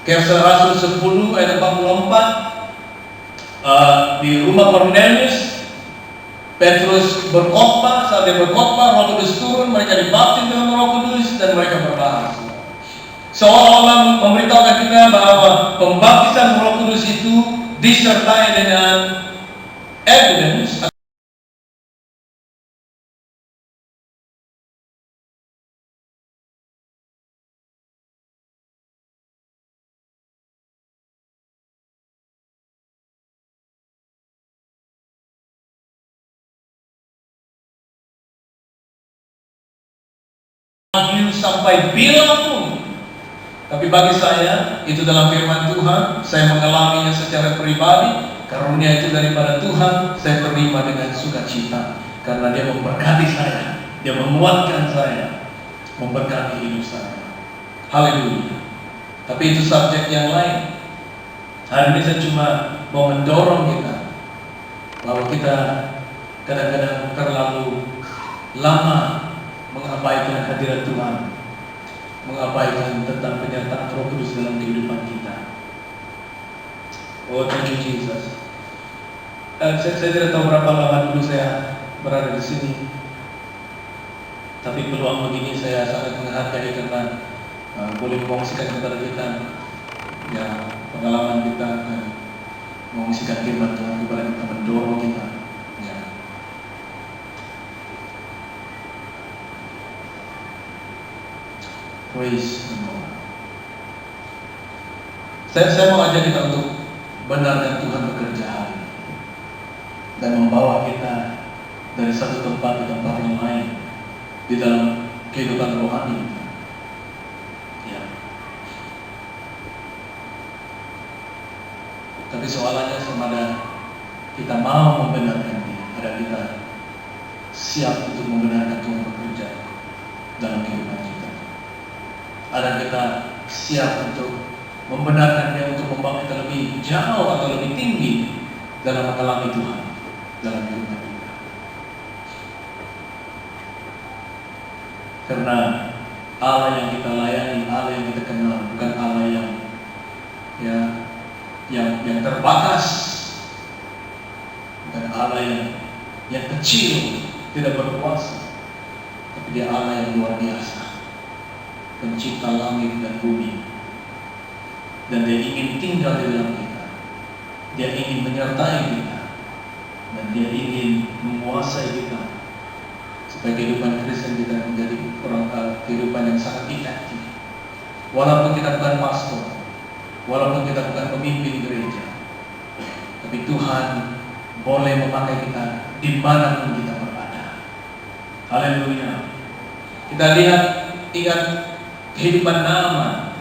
Kisah Rasul 10 ayat 44, di rumah Cornelius, Petrus berkhotbah. Saat dia berkhotbah, Roh Kudus turun, mereka dibaptis dengan Roh Kudus dan mereka berbahasa. Seolah-olah memberitahukan kita bahwa pembaptisan Roh Kudus itu disertai dengan evidence sampai bila pun. Tapi bagi saya, itu dalam firman Tuhan, saya mengalaminya secara pribadi. Karunia itu daripada Tuhan, saya terima dengan sukacita. Karena Dia memberkati saya, Dia menguatkan saya, memberkati hidup saya. Haleluya. Tapi itu subjek yang lain. Hari ini saya cuma mau mendorong kita bahwa kita kadang-kadang terlalu lama mengabaikan hadirat Tuhan, mengabaikan tentang penyertaan Roh Kudus dalam kehidupan kita. Oh, thank you Jesus. Saya tidak tahu berapa lama dulu saya berada di sini, tapi peluang begini saya sangat menghargai karena boleh mengungsikan kepada kita ya pengalaman kita dan mengungsikan firman Tuhan kepada kita, mendorong kita. Ya. Praise the Lord. Saya mau ajak kita untuk benarkan Tuhan bekerja hari ini dan membawa kita dari satu tempat ke tempat yang lain di dalam kehidupan rohani. Ya. Tapi soalannya semada kita mau membenarkan Dia, ada kita siap untuk membenarkan Tuhan bekerja dalam kehidupan kita. Ada kita siap untuk membenarkan Dia untuk membawa kita lebih jauh atau lebih tinggi dalam mengalami Tuhan dalam kehidupan kita. Karena Allah yang kita layani, Allah yang kita kenal, bukan Allah yang terbatas, bukan Allah yang kecil, tidak berkuasa, tapi Dia Allah yang luar biasa, pencipta langit dan bumi, dan Dia ingin tinggal di dalam kita. Dia ingin menyertai kita, dan Dia ingin menguasai kita supaya kehidupan Kristen kita menjadi kehidupan yang sangat efektif. Walaupun kita bukan pastor, walaupun kita bukan pemimpin gereja, tapi Tuhan boleh memakai kita dimanapun kita berada. Haleluya. Kita ingat kehidupan Naaman,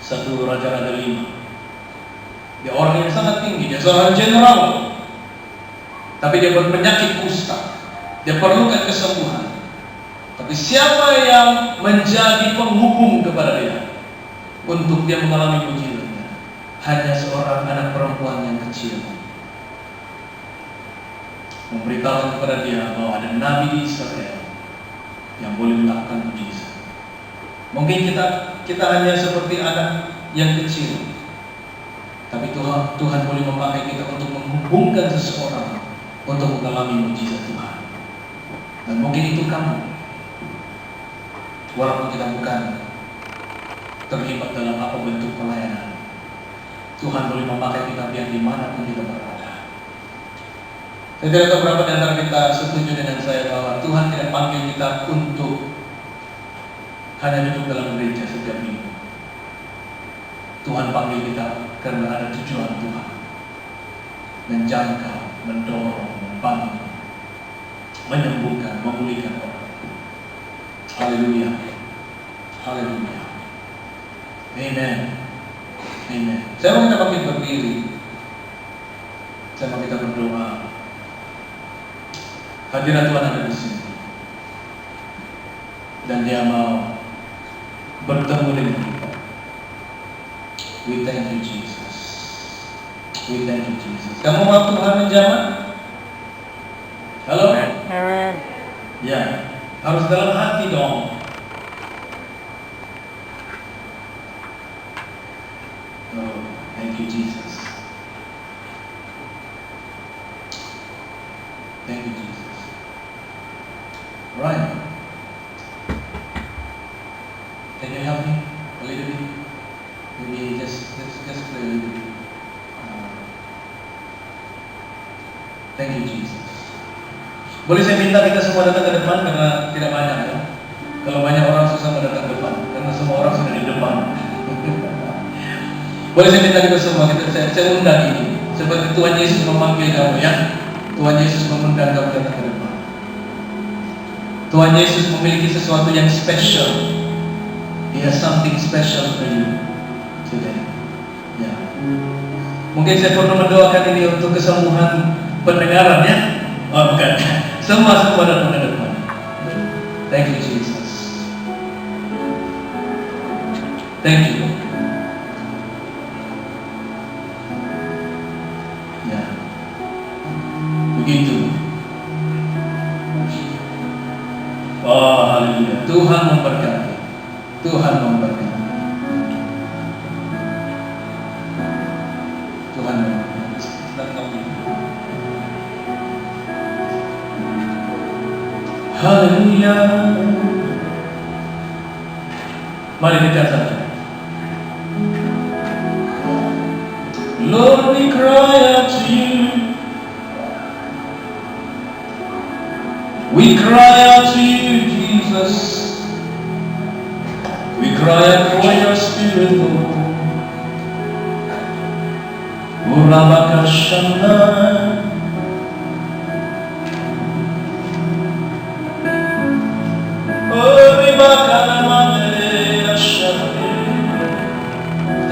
1 Raja-Raja 5. Dia orang yang sangat tinggi, dia seorang jenderal, tapi dia berpenyakit kusta. Dia perlukan kesembuhan. Tapi siapa yang menjadi penghubung kepada dia untuk dia mengalami mujizatnya? Hanya seorang anak perempuan yang kecil, memberitahu kepada dia bahwa ada nabi di Israel yang boleh melakukan mujizat. Mungkin kita hanya seperti anak yang kecil, tapi Tuhan boleh memakai kita untuk menghubungkan seseorang untuk mengalami mujizat Tuhan. Dan mungkin itu kamu, walaupun kita bukan terlibat dalam apa bentuk pelayanan, Tuhan boleh memakai kita biar dimanapun kita berada. Saya tidak tahu berapa di antara kita setuju dengan saya bahwa Tuhan tidak panggil kita untuk hanya duduk dalam gereja setiap minggu. Tuhan panggil kita karena ada tujuan Tuhan, menjangkau, mendorong, membantu, menyembuhkan, memulihkan orang. Haleluya. Haleluya. Amen. Amen. Saya mau kita bangkit berdiri. Saya mau kita berdoa. Hadirat Tuhan ada di sini, dan Dia mau bertemu dengan kita. We thank you Jesus. We thank you Jesus. Kamu mau Tuhan menjamah? Halo? Amen. Ya, harus dalam hati dong. Oh, thank you Jesus. Thank you Jesus. Right. Can you help me a little bit? Maybe just play a little bit. Thank you Jesus. Boleh saya minta kita semua datang ke depan karena tidak banyak ya. Kalau banyak orang susah mau datang ke depan karena semua orang sudah di depan. Boleh saya minta kita semua, saya undang ini seperti Tuhan Yesus memanggil kamu ya. Tuhan Yesus mengundang kamu datang ke depan. Tuhan Yesus memiliki sesuatu yang special. He has something special for you today. Ya. Mungkin saya perlu mendoakan ini untuk kesembuhan pendengaran ya. Oh bukan. Semua pada pendengaran. Thank you Jesus. Thank you. Ya. Begitu. Oh haleluya. Tuhan memberkati. Tuhan memberkati. Tuhan memberkati. Haleluya. Mari kita katakan. Lord, we cry out to you. We cry out to you, Jesus. We cry out for your spirit, Lord. Urabaka Shanda. Uribaka Namane Shanda.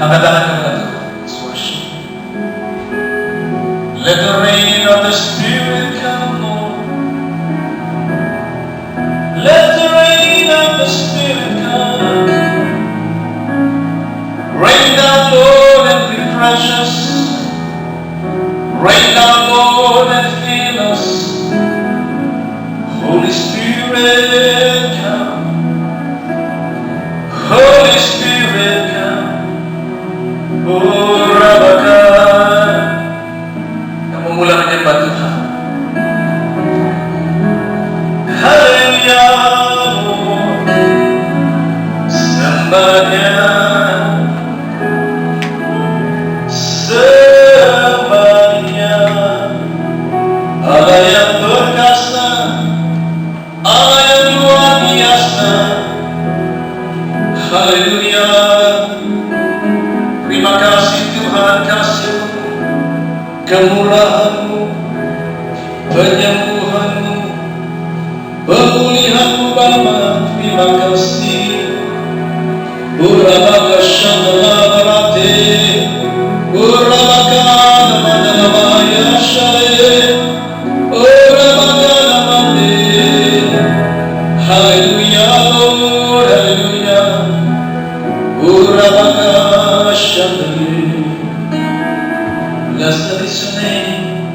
Angkat tangan kepada Tuhan. Let's worship. Let the rain of the Spirit come, Lord. Let the rain of the Spirit come. Rain down, Lord, and refresh us. Rain down, Lord, and fill us. Holy Spirit, come. Holy Spirit, come. Oh, Rabaka. Kamu mulai menyembah Tuhan. Haleluya, Lord. Sembahnya. Allah yang perkasa, Allah yang luar biasa. Haleluya. Terima kasih Tuhan, kasih-Mu, kemurahan-Mu, penyembuhan-Mu, pemulihan-Mu Bapa. Terima kasih. Urabaka Shandala Barate, Urabaka Namanama Yashale. Hallelujah, Lord, hallelujah. Urabaka Shandali. Blessed is your name.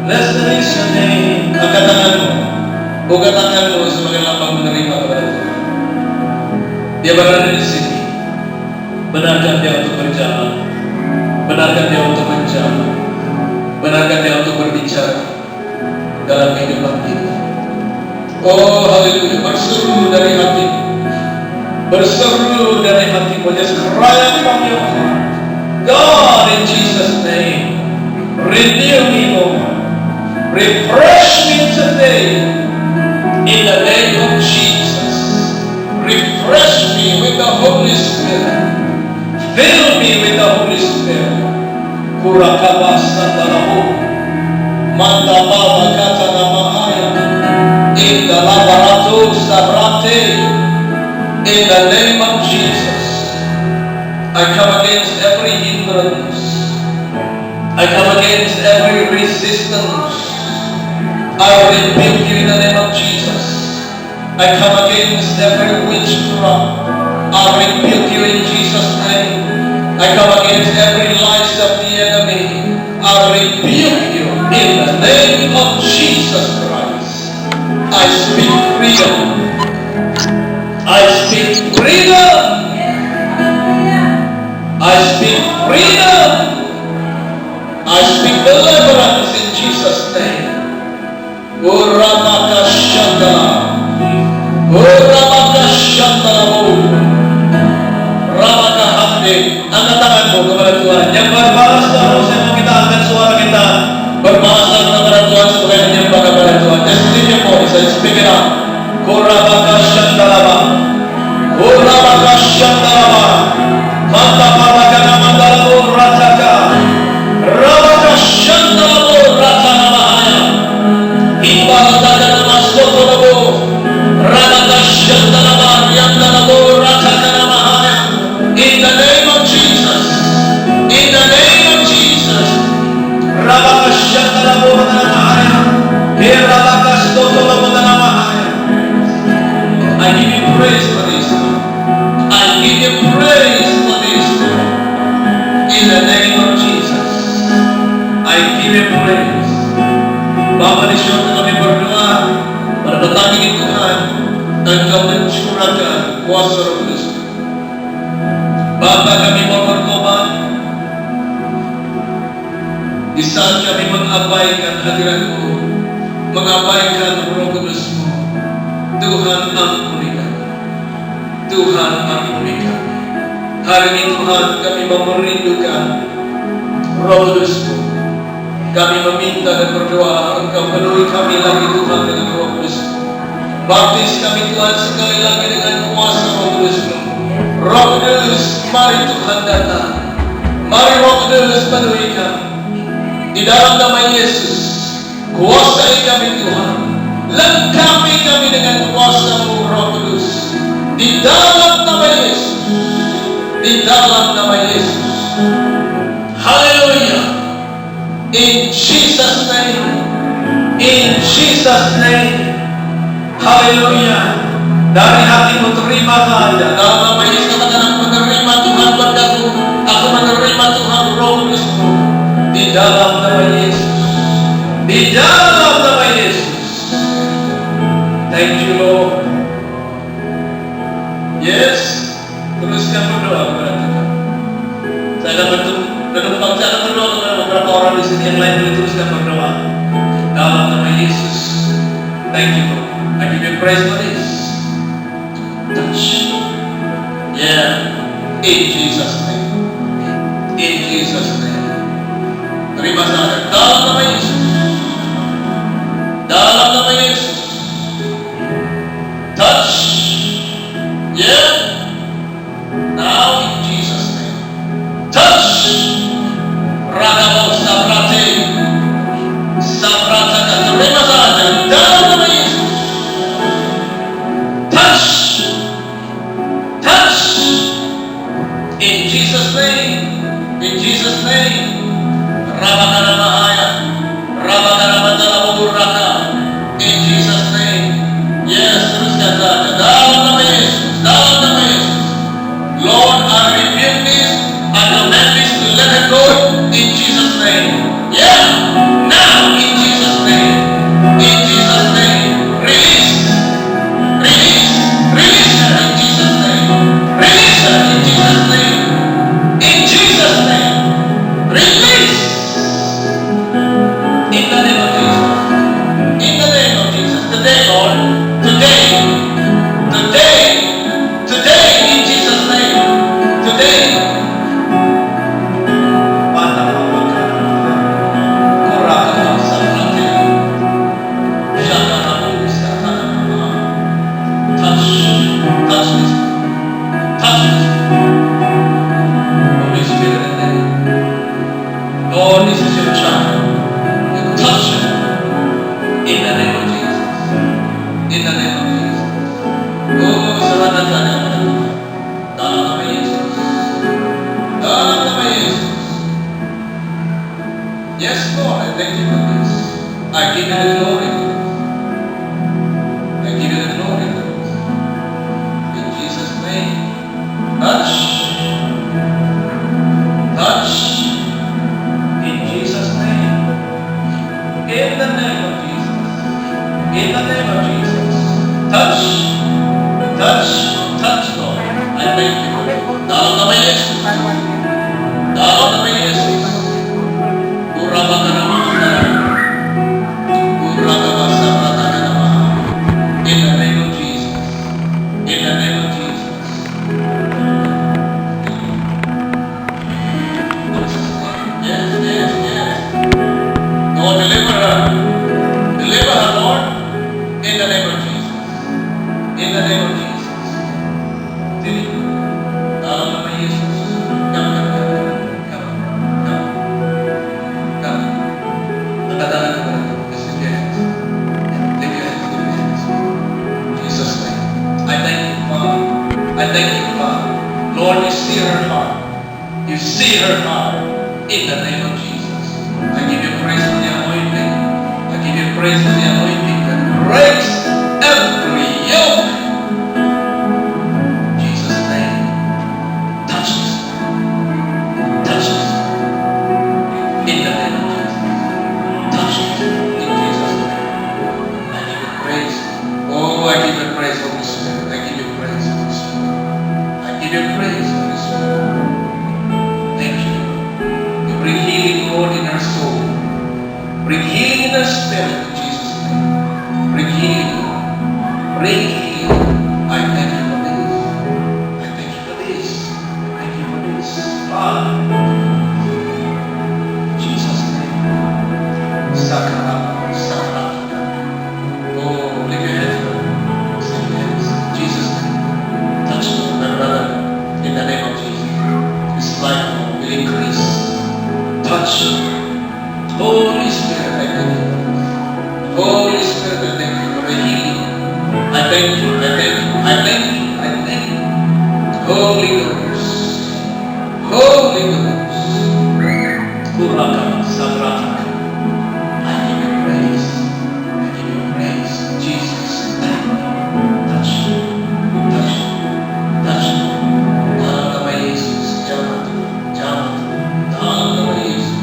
Blessed is your name. Angkat tanganmu. Buka tanganmu sebagai lambang menerima kepada Tuhan. Dia berada di sini. Benarkan dia untuk berjalan. Benarkan dia untuk berjalan. Benarkan dia untuk berbicara dalam kehidupan kita. Oh haleluya, berseru dari hati, berseru dari hatimu. Just cry out from your heart. God, in Jesus' name, renew me, Lord. Refresh me today in the name of Jesus. Refresh me with the Holy Spirit. Fill me with the Holy Spirit. Kurakabasatarahu Mandababa Katana Mahaya. In the Labarato Sabrate, in the name of Jesus, I come against every hindrance. I come against every resistance. I rebuke you in the name of Jesus. I come against every witchcraft. I rebuke you in Jesus' name. I come against every lies of the enemy. I rebuke you in the name of Jesus Christ. I speak freedom. I speak freedom. I speak freedom. I speak deliverance in Jesus' name. Urabaka Shandala. Urabaka Shandala. Rabaka Hande. Angkat tanganmu kepada Tuhan. Yang berbahasa, saya mau kita angkat suara kita. Berbahasa kepada Tuhan sebagai menyembah kepada Tuhan. Just lift your voice and speak it up. Kurabaka Shandalaba. Kurabaka Shandalaba. Mata Paraka Namandalabu Rataka. Rabaka Shandalabu Ratana Mahaya. Ibarataka Namasotolabu. I give you praise for this, Lord. I give you praise for this, Lord. In the name of Jesus, I give you praise. Bapa di surga, kami berdoa pada petang ini Tuhan, Engkau mencurahkan kuasa Roh Kudus. Bapa, kami mau bertobat di saat kami mengabaikan hadirat-Mu, mengabaikan Roh Kudus-Mu. Tuhan, ampuni kami. Tuhan, ampuni kami. Hari ini Tuhan, kami mau merindukan Roh Kudus-Mu. Kami meminta dan berdoa Engkau penuhi kami lagi Tuhan dengan Roh Kudus-Mu. Baptis kami Tuhan sekali lagi dengan kuasa Roh Kudus-Mu. Roh Kudus, mari Tuhan datang. Mari Roh Kudus penuhi kami. Di dalam nama Yesus, kuasai kami Tuhan. Lengkapi kami dengan kuasa-Mu Roh Kudus. Di dalam nama Yesus. Di dalam nama Yesus. Haleluya. In Jesus' name. In Jesus' name. Haleluya. Dari hatimu terima saja. Dalam nama Yesus katakan, aku menerima Tuhan berkat-Mu. Aku menerima Tuhan Roh Kudus-Mu. Di dalam nama Yesus. Di dalam nama Yesus. Thank you, Lord. Yes. Teruskan berdoa kepada Tuhan. Saya akan berdoa kepada beberapa orang di sini yang lain boleh teruskan berdoa. Dalam nama Yesus. Thank you, Lord. I give you praise for this. Touch. Yeah. In Jesus' name. In Jesus' name. Terima saja. Dalam nama Yesus. Dalam nama Yesus. Touch. Yeah. Now in Jesus' name. Touch. Ragamo sabrate. Sabrata kata. Terima saja. Dalam nama Yesus. Touch. Touch. In Jesus' name. In Jesus' name. Rabakana Mahaya. Rabakana Mandala Muguraka. In Jesus' name. Yes, teruskan saja. Dalam nama Yesus. Dalam nama Yesus. Lord, I rebuke this. I command this to let it go. In Jesus' name. Yeah. Now in Jesus' name. In Jesus' name. Release. Release. Release her in Jesus' name. Release her in Jesus' name. In Jesus' name. Release. In the name of Jesus. In the name of Jesus. Today, Lord. Today. Today. Today. In Jesus' name. Today. Touch. Touch this. Touch this. Holy Spirit in there. Lord, this is your child. You touch her. In the name of Jesus. In the name of Jesus. Oh, serahkan saja kepada Tuhan. Dalam nama Yesus. Dalam nama Yesus. Yes, Lord, I thank you for this. I give you the glory. I give you the glory. In Jesus' name. Touch. Touch. In Jesus' name. In the name of Jesus. In the name of Jesus. Touch. Touch. Touch, Lord. I thank you. Dalam nama Yesus. Dalam nama Yesus. Urabakana Mahana. Urabakasa Pratana Mahana. In the name of Jesus. In the name of Jesus. Yes, yes, yes. Lord, deliver her. Deliver her, Lord. In the name of Jesus. In the name of Jesus. Deliver. Dalam nama Yesus. Come. Angkat tangan kepada Tuhan. Just lift your hands. Lift your hands. Lift your hands. Jesus' name. I thank you, Father. I thank you, Father. Lord, you see her heart. You see her heart. In the name of Jesus. I give you praise for the anointing. I give you praise for the anointing that breaks every yoke bring healing. I thank you for this. I thank you for this. I thank you for this. Father, in Jesus' name. Sakarama, Sakarama. Oh, lift your hands, Lord. Lift your hands. In Jesus' name. Touch my brother in the name of Jesus. His life will increase. Touch. Holy Spirit, I thank you. Holy Spirit, I thank you for the healing. I thank you, I thank you, I thank you, I thank you. Holy Ghost. Holy Ghost. Kuraka, Sabrata. I give you praise. I give you praise. Jesus, thank you. Touch you. Touch you. Touch you. Dalam nama Yesus, jangan Tuhan. Jangan Tuhan. Dalam nama Yesus.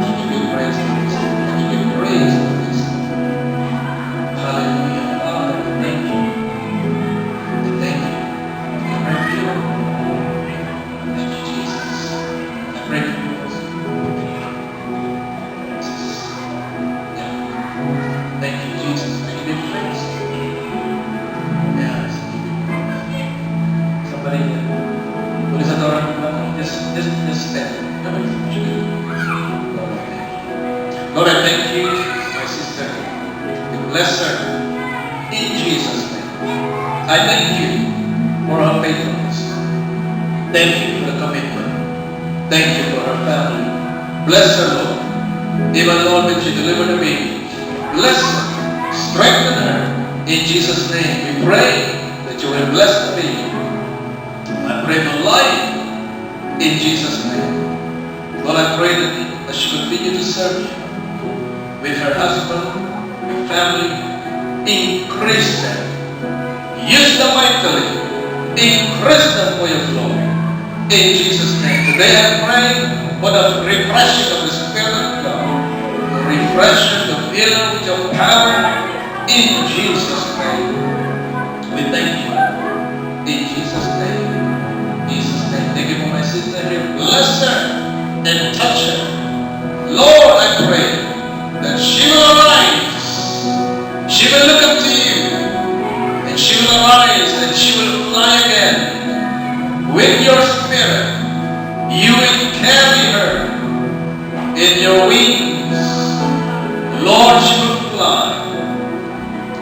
I give you praise for this. I give you praise for this. Hallelujah. Father, I thank you. I thank you. I pray for you. Thank you, Jesus. I pray for you. Yeah. Thank you, Jesus. I give you praise. Yes, I give you praise. Somebody, boleh satu orang di belakang, just stand. Lord, I thank you. Lord, I thank you, my sister. You bless her in Jesus' name. I thank you for her faithfulness. Thank you for the commitment. Thank you for her family. Bless her, Lord. Even, Lord, when she delivered a baby, bless her, strengthen her in Jesus' name. We pray that you will bless the baby. I pray for life in Jesus' name. Lord, I pray that as she continue to serve you with her husband, her family, increase them. Use them mightily. Increase them for your glory. In Jesus' name. Today I pray for the refreshing of the Spirit of God. The refreshing, the filling with your power. In Jesus' name. We thank you. In Jesus' name. Jesus' name. Thank you for my sister here. Bless her and touch her. Lord, I pray that she will arise. She will look up to you. And she will arise and she will fly again. With your Spirit, you will carry her in your wings. Lord, she will fly.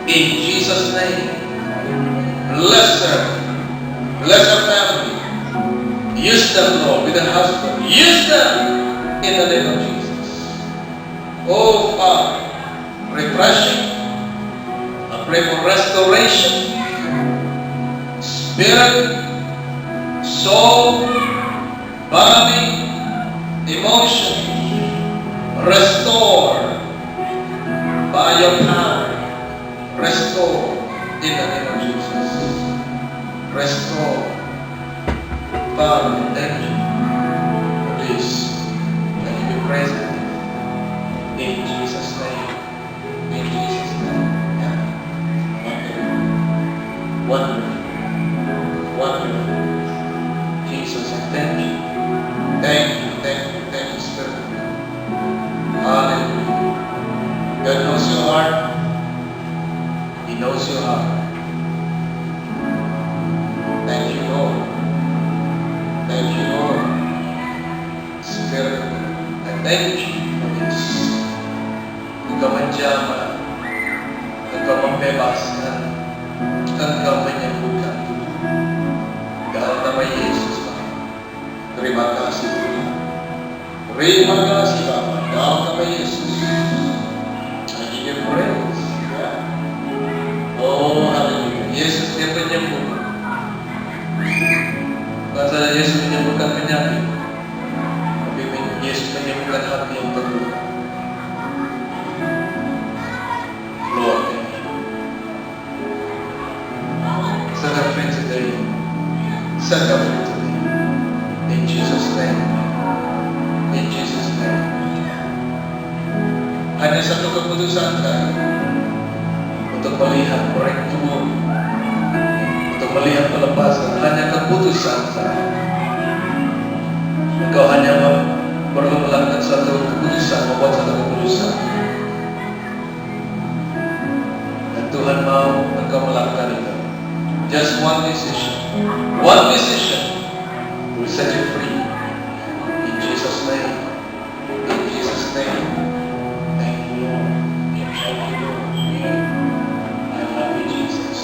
In Jesus' name. Bless her. Bless her family. Use them, Lord, with her husband. Use them in the name of Jesus. Oh, Father, refreshing. I pray for restoration. Spirit, soul, body, emotion. Restore by your power. Restore in the name of Jesus. Restore. Father, thank you for this. I give you praise in Jesus' name. In Jesus' name. Yeah. Wonderful. Wonderful. Jesus, I thank you. Thank you, thank you, thank you, Spirit of God. Hallelujah. God knows your heart. He knows your heart. Thank you, Lord. Thank you, Lord. Spirit, I thank you for this. Engkau menjamah, Engkau membebaskan, Engkau menyembuhkan. Dalam nama Yesus, Bapa. Terima kasih, Tuhan. Terima kasih, Bapa. Dalam nama Yesus. I give you praise. Ya. Oh, haleluya. Yesus dia penyembuh. Bukan saja Yesus menyembuhkan penyakit, tapi Yesus menyembuhkan hati yang terluka. Lord, thank you. Set her free today. Set her free today. In Jesus' name. In Jesus' name. Hanya satu keputusan saja untuk melihat breakthrough, untuk melihat pelepasan. Hanya keputusan saja. Engkau hanya perlu melakukan satu keputusan, membuat satu keputusan. Dan Tuhan mau engkau Just one decision. One decision will set you free. In Jesus' name. In Jesus' name. Thank you, Lord. Thank you, Lord. I love you, Jesus.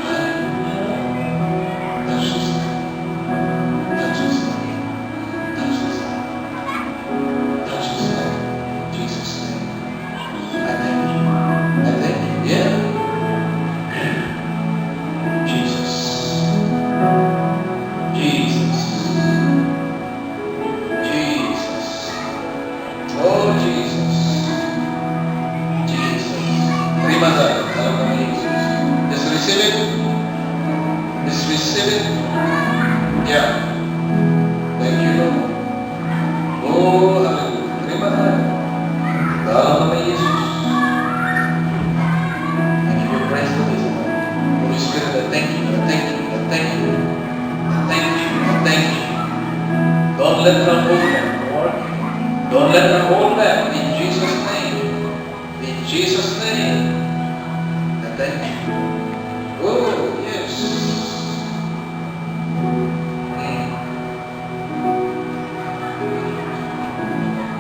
Hallelujah. Touch His name. Touch His name. Touch His name. Touch His name. In Jesus' name. I thank you. I thank you. Yeah. Jesus. Jesus. Jesus. Oh, Jesus. Jesus. Terima saja dalam nama Yesus. Just receive it. Just receive it. Yeah. Thank you, Lord. Oh, haleluya. Terima saja dalam nama Yesus. I give you praise for this. Holy Spirit, I thank you. I thank you. I thank you. I thank you. I thank you. Don't let her hold back, Lord. Don't let her hold back. In Jesus' name. In Jesus' name. I thank you. Oh, yes.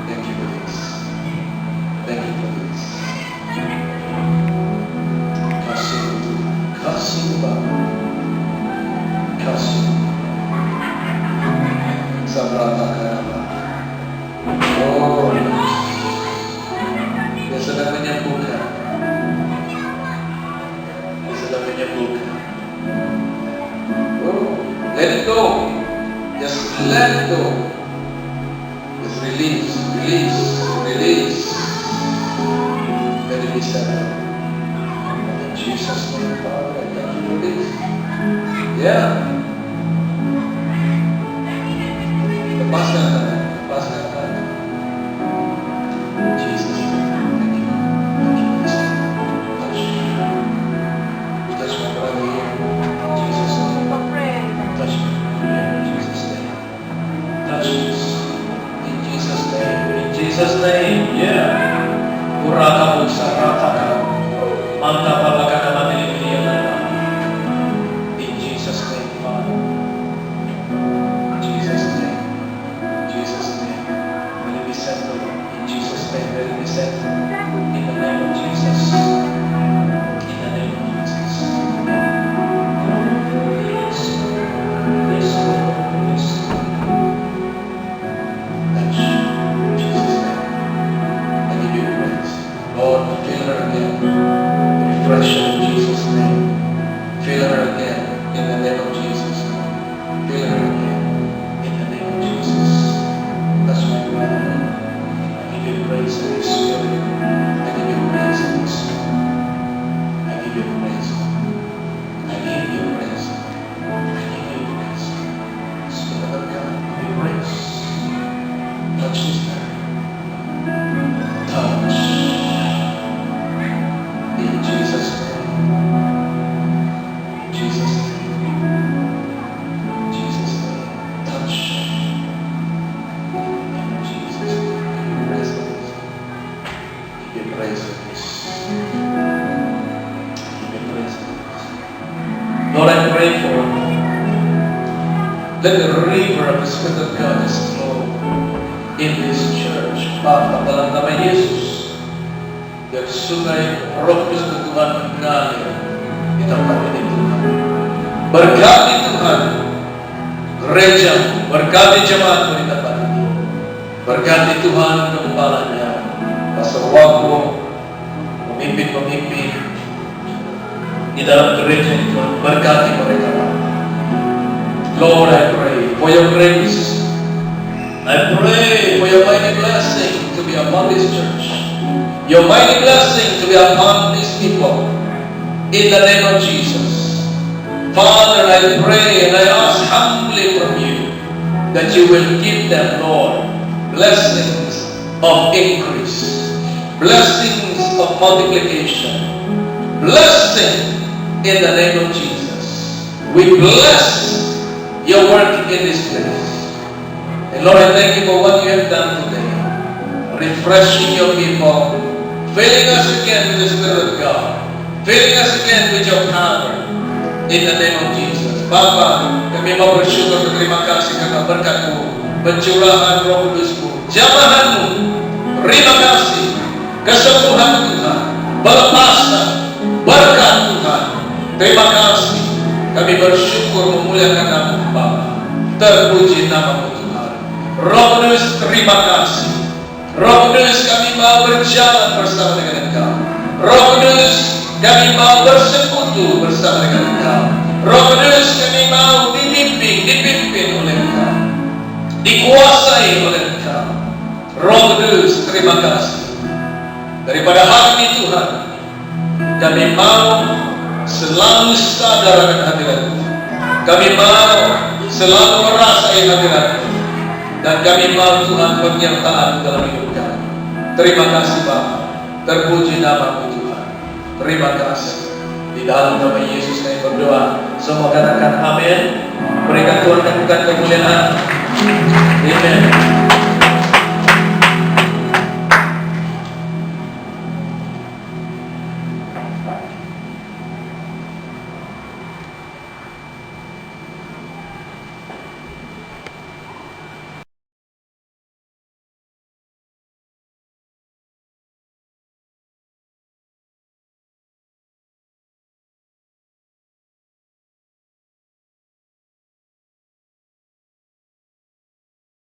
Thank you for this. Thank you for this. Kasih itu. Kasih Bapa. Kasih. Sabrata. Oh, Dia sedang menyembuhkan. Dia sedang menyembuhkan. Oh, let it go. Just let it go. Just release, release, release. Let it be settled. In Jesus' name, Father, I thank you for this. Yeah. Lepaskan tangan, lepaskan tangan. Jesus, thank you. Thank you for this. Touch. Touch my brother here. In Jesus' name. Touch me. In Jesus' name. Touch us. In Jesus' name. In Jesus' name. Yeah. Uraka busa rataka. Manta babakana matiliya. In Jesus' name, Father. In Jesus' name. In Jesus' name. Let it be settled. In Jesus' name. Let it be settled. In the name of Jesus. In the name of Jesus. Yes. Yes, Lord. Yes. Touch. In Jesus' name. I give you praise. Lord, fill her again. Refresh her in Jesus' name. Fill her again in the name of Jesus. Fill her again in the name of Jesus. That's my brother. I give you praise, Holy Spirit. I give you praise, Holy Spirit. I give you praise. I give you praise. I give you praise. Spirit of God, I give you praise. Touch this man. Touch. In Jesus' name. In Jesus' name. In Jesus' name. Touch. In Jesus' name. Give you praise for this. Give you praise for this. Lord, I pray for, let the river of the Spirit of God just flow in this church. Bapa, dalam nama Yesus, biar sungai Roh Kudus Tuhan mengalir di tempat ini, Tuhan. Berkati Tuhan gereja, berkati jemaat di tempat ini. Berkati Tuhan gembalanya, Pastor Wako, pemimpin-pemimpin di dalam gereja ini, Tuhan. Berkati mereka. Lord, I pray for your grace. I pray for your mighty blessing to be upon this church. Your mighty blessing to be upon these people. In the name of Jesus. Father, I pray and I ask humbly from you that you will give them, Lord, blessings of increase, blessings of multiplication, blessing in the name of Jesus. We bless your work in this place. And Lord, I thank you for what you have done today. Refreshing your people, filling us again with the Spirit of God. Filling us again with your power. In the name of Jesus. Bapa, kami mau bersyukur berterima kasih karena berkat-Mu, pencurahan Roh Kudus-Mu, jamahan-Mu. Terima kasih, kesembuhan Tuhan, pelepasan, berkat Tuhan. Terima kasih. Kami bersyukur memuliakan nama-Mu Bapa. Terpuji nama-Mu Tuhan. Roh Kudus, terima kasih. Roh Kudus, kami mau berjalan bersama dengan Engkau. Roh Kudus, kami mau bersekutu bersama dengan Engkau. Roh Kudus, kami mau dipimpin oleh Engkau, dikuasai oleh Engkau. Roh Kudus, terima kasih. Daripada hari ini Tuhan, kami mau selalu sadar akan hadirat-Mu. Kami mau selalu merasai hadirat-Mu. Dan kami mau Tuhan penyertaan dalam hidup kami. Terima kasih Bapa. Terpuji nama-Mu Tuhan. Terima kasih. Di dalam nama Yesus kami berdoa. Semua katakan amin. Berikan Tuhan kemuliaan. Amen.